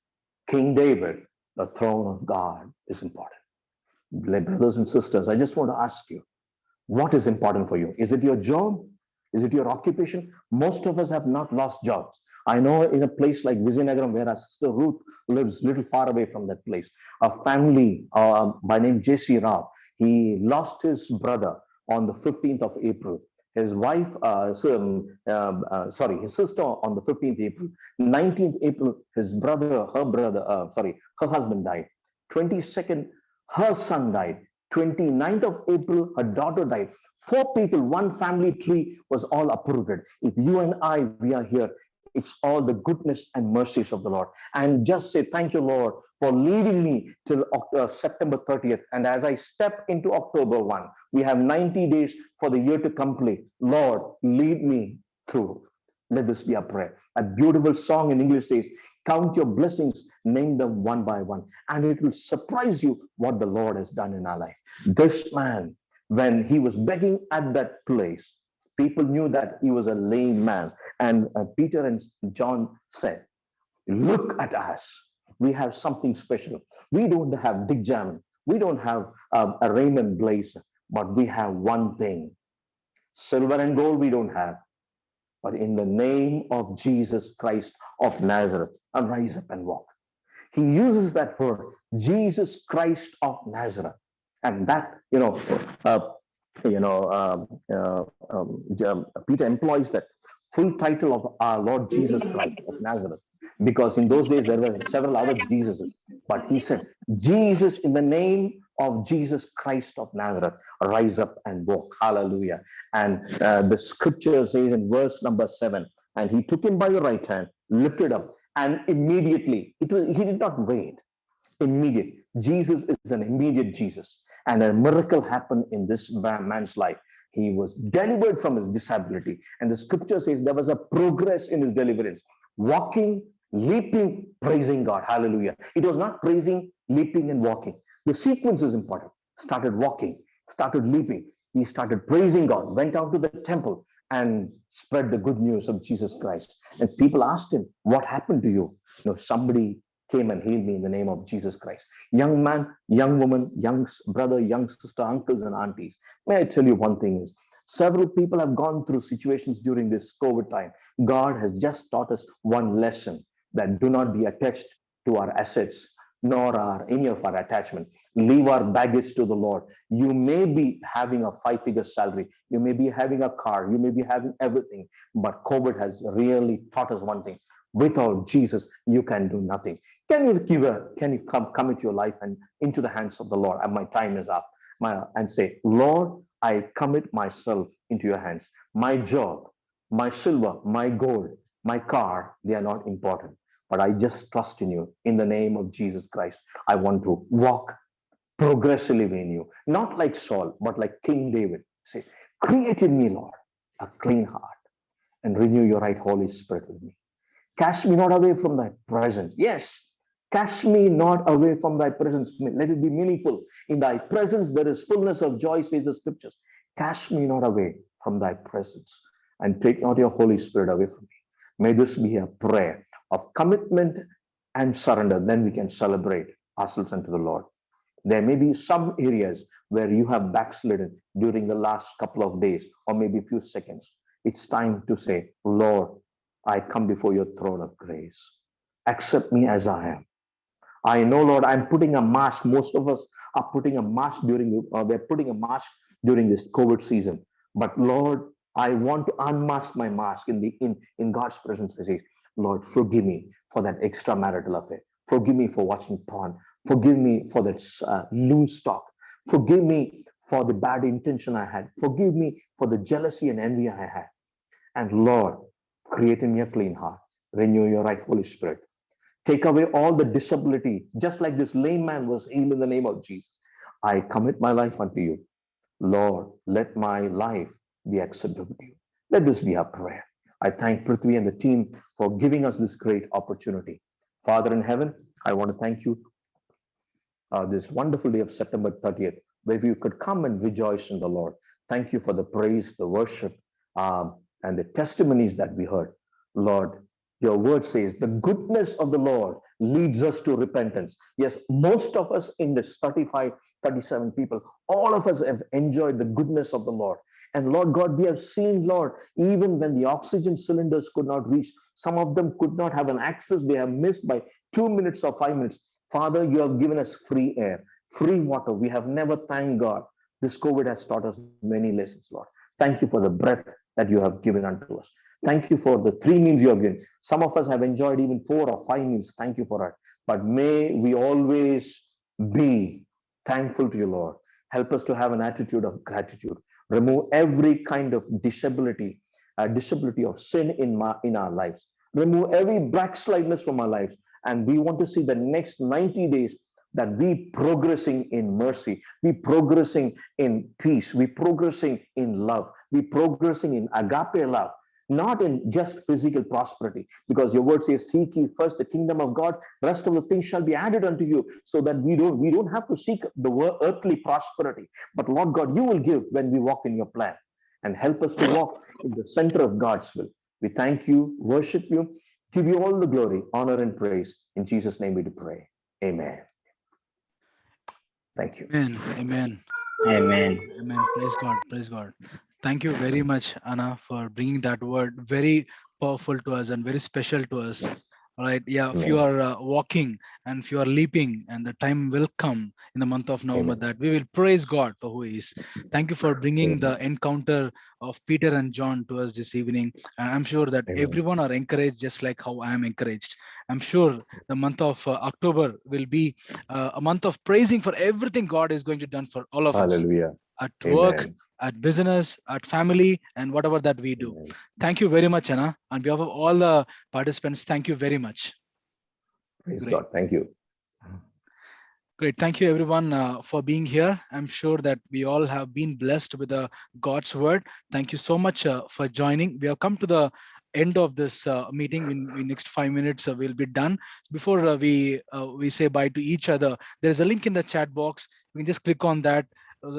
King David, the throne of God is important. Brothers and sisters, I just want to ask you, what is important for you? Is it your job? Is it your occupation? Most of us have not lost jobs. I know in a place like Vizianagaram, where our sister Ruth lives, little far away from that place, a family by name J.C. Rao, he lost his brother on the 15th of April. His wife, his sister on the 15th April. 19th April, her husband died. 22nd, her son died. 29th of April, her daughter died. 4 people, one family tree was all uprooted. If you and I, we are here, it's all the goodness and mercies of the Lord. And just say, thank you, Lord, for leading me till September 30th. And as I step into October 1, we have 90 days for the year to complete. Lord, lead me through. Let this be a prayer. A beautiful song in English says, count your blessings, name them one by one, and it will surprise you what the Lord has done in our life. This man, when he was begging at that place, people knew that he was a lame man. And Peter and John said, look at us. We have something special. We don't have Dick Jamin. We don't have a Raymond Blaze, but we have one thing. Silver and gold we don't have. But in the name of Jesus Christ of Nazareth, arise up and walk. He uses that word, Jesus Christ of Nazareth. And that, Peter employs that full title of our Lord Jesus Christ of Nazareth, because in those days there were several other Jesuses, but he said, Jesus, in the name of Jesus Christ of Nazareth, rise up and walk. Hallelujah. And the scripture says in verse number 7, and he took him by the right hand, lifted up, and immediately, he did not wait. Immediate. Jesus is an immediate Jesus. And a miracle happened in this man's life. He was delivered from his disability. And the scripture says there was a progress in his deliverance. Walking, leaping, praising God. Hallelujah. It was not praising, leaping, and walking. The sequence is important. Started walking, started leaping. He started praising God, went out to the temple and spread the good news of Jesus Christ. And people asked him, what happened to you? Somebody came and healed me in the name of Jesus Christ. Young man, young woman, young brother, young sister, uncles and aunties. May I tell you one thing is, several people have gone through situations during this COVID time. God has just taught us one lesson, that do not be attached to our assets, nor any of our attachment. Leave our baggage to the Lord. You may be having a 5-figure salary. You may be having a car. You may be having everything. But COVID has really taught us one thing. Without Jesus, you can do nothing. Can you commit your life and into the hands of the Lord? And my time is up. And say, Lord, I commit myself into your hands. My job, my silver, my gold, my car, they are not important. But I just trust in you. In the name of Jesus Christ, I want to walk progressively in you. Not like Saul, but like King David. Say, create in me, Lord, a clean heart and renew your right Holy Spirit with me. Cast me not away from thy presence. Yes, cast me not away from thy presence. Let it be meaningful. In thy presence there is fullness of joy, says the scriptures. Cast me not away from thy presence, and take not your Holy Spirit away from me. May this be a prayer of commitment and surrender. Then we can celebrate ourselves unto the Lord. There may be some areas where you have backslidden during the last couple of days or maybe a few seconds. It's time to say, Lord, I come before your throne of grace. Accept me as I am. I know, Lord, I'm putting a mask. Most of us are putting a mask we're putting a mask during this COVID season. But Lord, I want to unmask my mask in God's presence. I say, Lord, forgive me for that extramarital affair. Forgive me for watching porn. Forgive me for that loose talk. Forgive me for the bad intention I had. Forgive me for the jealousy and envy I had. And Lord, create in me a clean heart. Renew your right Holy Spirit. Take away all the disability, just like this lame man was healed in the name of Jesus. I commit my life unto you. Lord, let my life be acceptable to you. Let this be our prayer. I thank Prithvi and the team for giving us this great opportunity. Father in heaven, I want to thank you this wonderful day of September 30th, where we could come and rejoice in the Lord. Thank you for the praise, the worship, and the testimonies that we heard. Lord, your word says the goodness of the Lord leads us to repentance. Yes, most of us in this 35, 37 people, all of us have enjoyed the goodness of the Lord. And Lord God, we have seen, Lord, even when the oxygen cylinders could not reach, some of them could not have an access. They have missed by 2 minutes or 5 minutes. Father, you have given us free air, free water. We have never thanked God. This COVID has taught us many lessons, Lord. Thank you for the breath that you have given unto us. Thank you for the 3 meals you have given. Some of us have enjoyed even 4 or 5 meals. Thank you for that. But may we always be thankful to you, Lord. Help us to have an attitude of gratitude. Remove every kind of disability of sin in our lives. Remove every backslidness from our lives. And we want to see the next 90 days that we progressing in mercy, we progressing in peace, we progressing in love, we progressing in agape love, not in just physical prosperity, because your word says, seek ye first the kingdom of God, rest of the things shall be added unto you, so that we don't have to seek the earthly prosperity, but Lord God, you will give when we walk in your plan, and help us to walk in the center of God's will. We thank you, worship you, give you all the glory, honor, and praise. In Jesus' name we do pray. Amen. Thank you. Amen. Amen. Amen. Amen. Praise God. Praise God. Thank you very much, Anna, for bringing that word. Very powerful to us and very special to us. All right. Yeah. If you are walking and if you are leaping, and the time will come in the month of November that we will praise God for who He is. Thank you for bringing the encounter of Peter and John to us this evening. And I'm sure that everyone are encouraged just like how I am encouraged. I'm sure the month of October will be a month of praising for everything God is going to done for all of us. Hallelujah. At work, at business, at family, and whatever that we do. Thank you very much, Anna. On behalf of all the participants, thank you very much. Praise God. Thank you. Great. Thank you, everyone, for being here. I'm sure that we all have been blessed with God's word. Thank you so much for joining. We have come to the end of this meeting. In next 5 minutes, we'll be done. Before we say bye to each other, there is a link in the chat box. You can just click on that.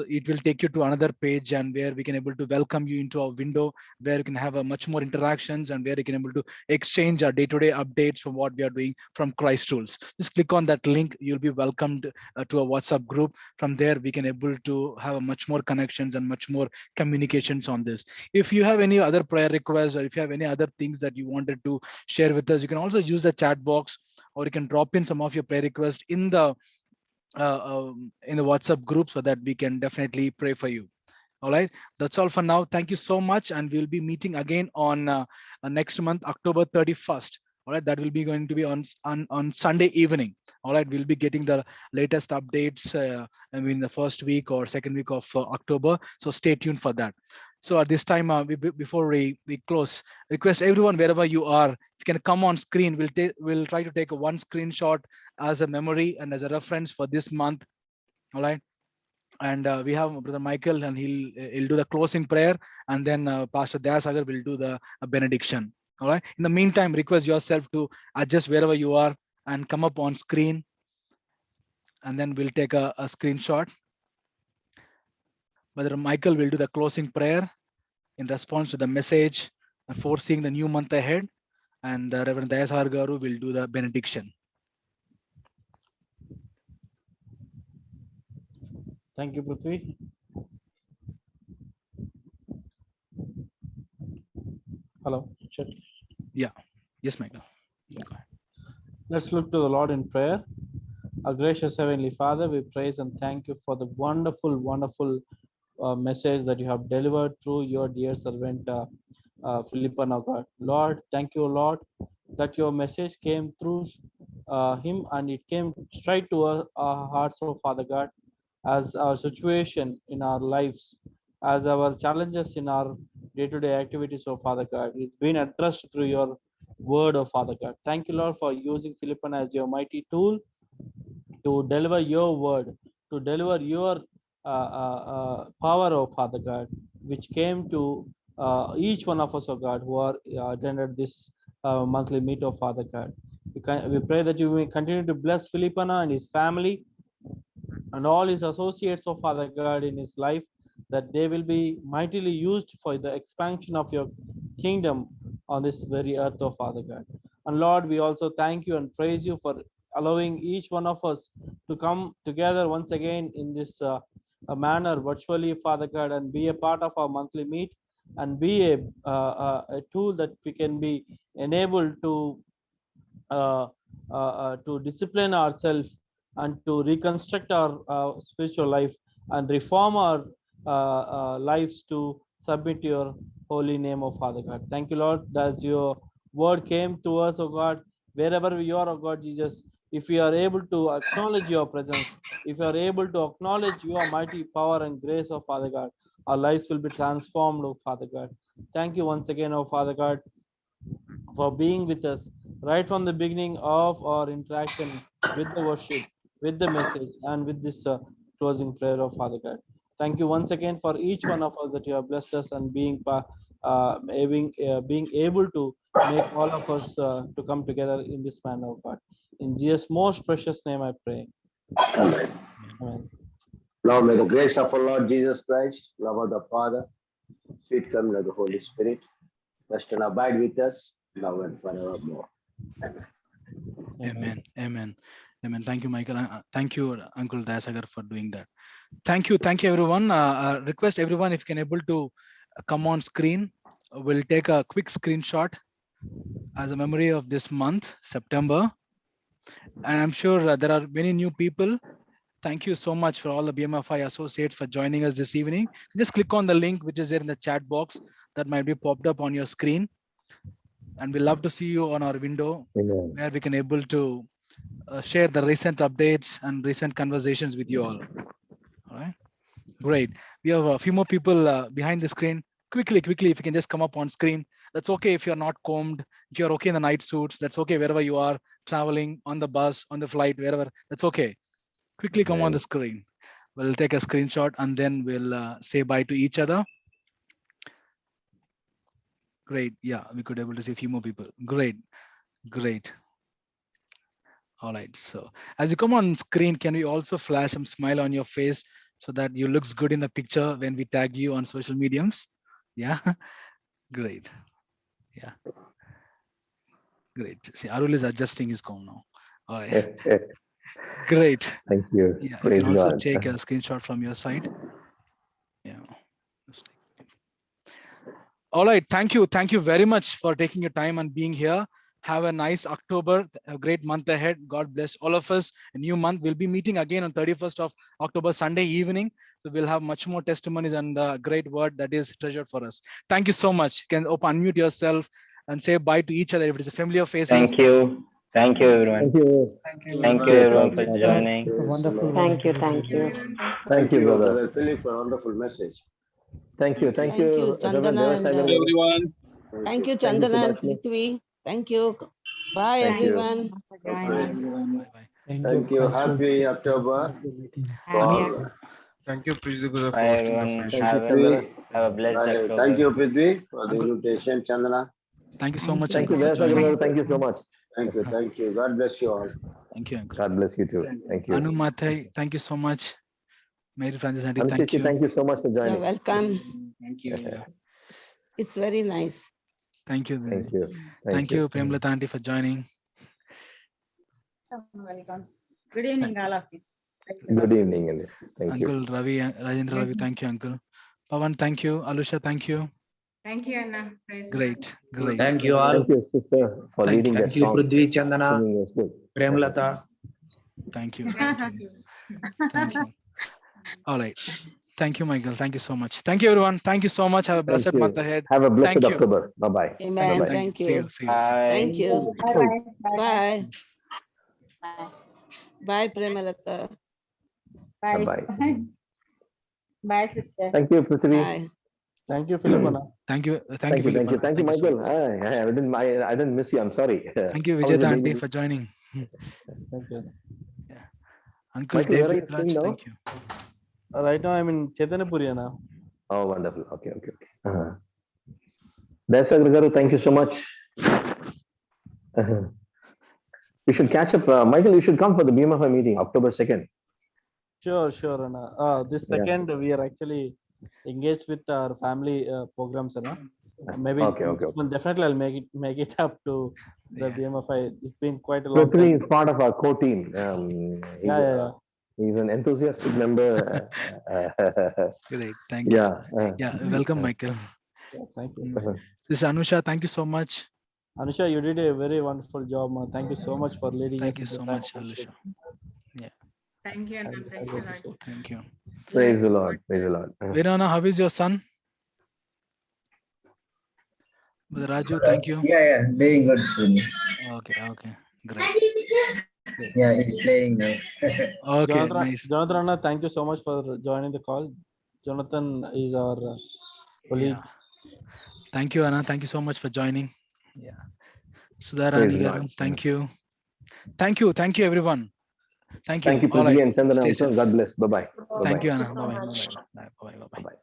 It will take you to another page, and where we can able to welcome you into our window, where you can have a much more interactions, and where you can able to exchange our day-to-day updates from what we are doing from Christ Tools. Just click on that link. You'll be welcomed to a WhatsApp group. From there, we can able to have a much more connections and much more communications on this. If you have any other prayer requests, or if you have any other things that you wanted to share with us, you can also use the chat box, or you can drop in some of your prayer requests in the WhatsApp group, so that we can definitely pray for you. All right, that's all for now. Thank you so much, and we'll be meeting again on next month, October 31st. All right, that will be going to be on Sunday evening. All right, we'll be getting the latest updates. I mean, the first week or second week of October. So stay tuned for that. So at this time, before we close, request everyone wherever you are, if you can come on screen, we'll try to take one screenshot as a memory and as a reference for this month. All right. And we have Brother Michael, and he'll do the closing prayer, and then Pastor Dayasagar will do the benediction. All right. In the meantime, request yourself to adjust wherever you are and come up on screen, and then we'll take a screenshot. Brother Michael will do the closing prayer in response to the message and foreseeing the new month ahead, and Reverend Dayasagar Garu will do the benediction. Thank you, Prithvi. Hello, chat. Yeah. Yes, Michael. Let's look to the Lord in prayer. Our gracious Heavenly Father, we praise and thank you for the wonderful, wonderful message that you have delivered through your dear servant, Philippa, now God. Lord, thank you, Lord, that your message came through him and it came straight to our hearts, oh Father God, as our situation in our lives, as our challenges in our day-to-day activities, oh Father God. It's been addressed through your word, oh Father God. Thank you, Lord, for using Philippa as your mighty tool to deliver your word, to deliver your power, oh Father God, which came to each one of us, oh God, who are attended this monthly meet, oh Father God. We pray that you may continue to bless Philippa and his family and all his associates, oh Father God, in his life, that they will be mightily used for the expansion of your kingdom on this very earth, oh Father God. And Lord, we also thank you and praise you for allowing each one of us to come together once again in this a manner virtually, Father God, and be a part of our monthly meet and be a tool that we can be enabled to discipline ourselves and to reconstruct our spiritual life and reform our lives to submit to your holy name, O Father God. Thank you, Lord, that your word came to us, O God, wherever we are, O God Jesus. If we are able to acknowledge your presence, if we are able to acknowledge your mighty power and grace, O Father God, our lives will be transformed, O Father God. Thank you once again, O Father God, for being with us right from the beginning of our interaction with the worship, with the message, and with this closing prayer of Father God. Thank you once again for each one of us that you have blessed us and being able to make all of us to come together in this manner, of God. In Jesus' most precious name I pray. Amen. Amen. Now may the grace of our Lord Jesus Christ, love of the Father, sweet communion of the Holy Spirit, rest and abide with us now and forevermore. Amen. Amen. Amen. Amen. Thank you, Michael. Thank you, Uncle Dayasagar, for doing that. Thank you. Thank you, everyone. Request everyone, if you can able to come on screen. We'll take a quick screenshot as a memory of this month, September. And I'm sure there are many new people. Thank you so much for all the BMFI associates for joining us this evening. Just click on the link which is there in the chat box that might be popped up on your screen. And we'd love to see you on our window. Amen. Where we can able to share the recent updates and recent conversations with you all. All right, great. We have a few more people behind the screen. Quickly, if you can just come up on screen. That's okay if you're not combed, if you're okay in the night suits, that's okay wherever you are, traveling, on the bus, on the flight, wherever, that's okay. Quickly come on the screen. We'll take a screenshot and then we'll say bye to each other. Great, yeah, we could able to see a few more people. Great, great. All right, so as you come on screen, can we also flash some smile on your face so that you looks good in the picture when we tag you on social mediums? Yeah, great. Yeah, great. See, Arul is adjusting his comb now. All right, great. Thank you. Yeah, Praise you can also God. take a screenshot from your side. Yeah. All right, thank you very much for taking your time and being here. Have a nice October, a great month ahead. God bless all of us. A new month. We'll be meeting again on 31st of October, Sunday evening. So we'll have much more testimonies and a great word that is treasured for us. Thank you so much. You can unmute yourself and say bye to each other if it is a familiar faces. Thank you. Thank you, everyone. Thank you. Thank you, everyone, for joining. It's a wonderful. Thank you, thank you. Thank you, brother. Brother Philip, for a wonderful message. Thank you. Thank Thank you, you. Reverend Chandana and, Devasai. everyone. Thank you, Thank you, Chandana and Subhashini. Prithvi. Thank you. Bye, Thank you. everyone. Thank you. Happy October. to all. Thank you, Preeti Guru, Bye, for hosting the everyone. friendship. Thank you, Chandana. Have a blessed Bye. October. Thank you, Prithvi, for the Uncle. invitation, Chandana. Thank you so much, Thank you, Uncle, for Devasai. joining. Thank you so much. Thank you. Thank you. God bless you all. Thank you, Uncle. God bless you too. Thank you. Anu Mathai, thank you so much. Mary Francis Auntie, thank Anushiji, you. thank you so much for You're joining. welcome. Thank you. It's very nice. Thank you. Thank you. Thank you, Premlata Auntie, for joining. Welcome. Good evening, all of you. Good evening. Anil. Thank you. Uncle Ravi, Rajendra Ravi, thank you, Uncle. Pavan, thank you. Alusha, thank you. Thank you, Anna. Praise the Great, great. Thank you all. Thank you, sister, for Thank leading you. that Thank you, song. Prithvi, Chandana, Singing was good. Premlata. Thank you. Lord. Thank you. Thank you. All right. Thank you, Michael. Thank you so much. Thank you, everyone. Thank you so much. Have a Thank blessed you. month ahead. Have a blessed Thank you. October. Bye-bye. Amen. Bye-bye. Thank See you. you. See you. Bye. Thank you. Bye-bye. Bye. Bye, Premalata. Bye. Bye-bye. Bye, sister. Thank you, Prithvi. Bye. Thank you, Philippa. Thank you. Thank you, Thank you, Philippa. thank you, so Michael. much. I didn't miss you. I'm sorry. Thank you, How was Vijayata your Auntie, day? for joining. Thank you. Uncle Michael, where are David you staying Raj, now? thank you. Right now, I'm in Chaitanapuri now. Oh, wonderful. Okay. Daisagr Garu, thank you so much. We should catch up. Michael, you should come for the BMFI meeting, October 2nd. Sure, Anna. This Yeah. second, we are actually engaged with our family programs, Anna. Maybe Okay. definitely I'll make it up to the BMFI. It's been quite a long Prithvi time. is part of our core team. He's an enthusiastic member. Great. Thank you. Yeah. Welcome, Michael. Thank you. This is Anusha. Thank you so much. Anusha, you did a very wonderful job, ma. Thank you so much for leading Thank us you in the so time much, of worship. Alusha. Yeah. Thank you, Anna. Praise the Lord. Thank you. Praise the Lord. Praise the Lord. Verona, how is your son? Brother Raju, thank you. Yeah, doing good. Okay. Great. Yeah, he's playing now. Okay, Jonathan, nice. Jonathan Anna, thank you so much for joining the call. Jonathan is our colleague. Yeah. Thank you, Anna. Thank you so much for joining. Yeah. Praise Sudarani the Garu, Lord. thank you. Thank you, everyone. Thank you. Thank you, All Prithvi right. and Chandana Stay also. safe. God bless. Bye-bye. Thank you, Anna. Bye-bye. Bye-bye. Bye-bye.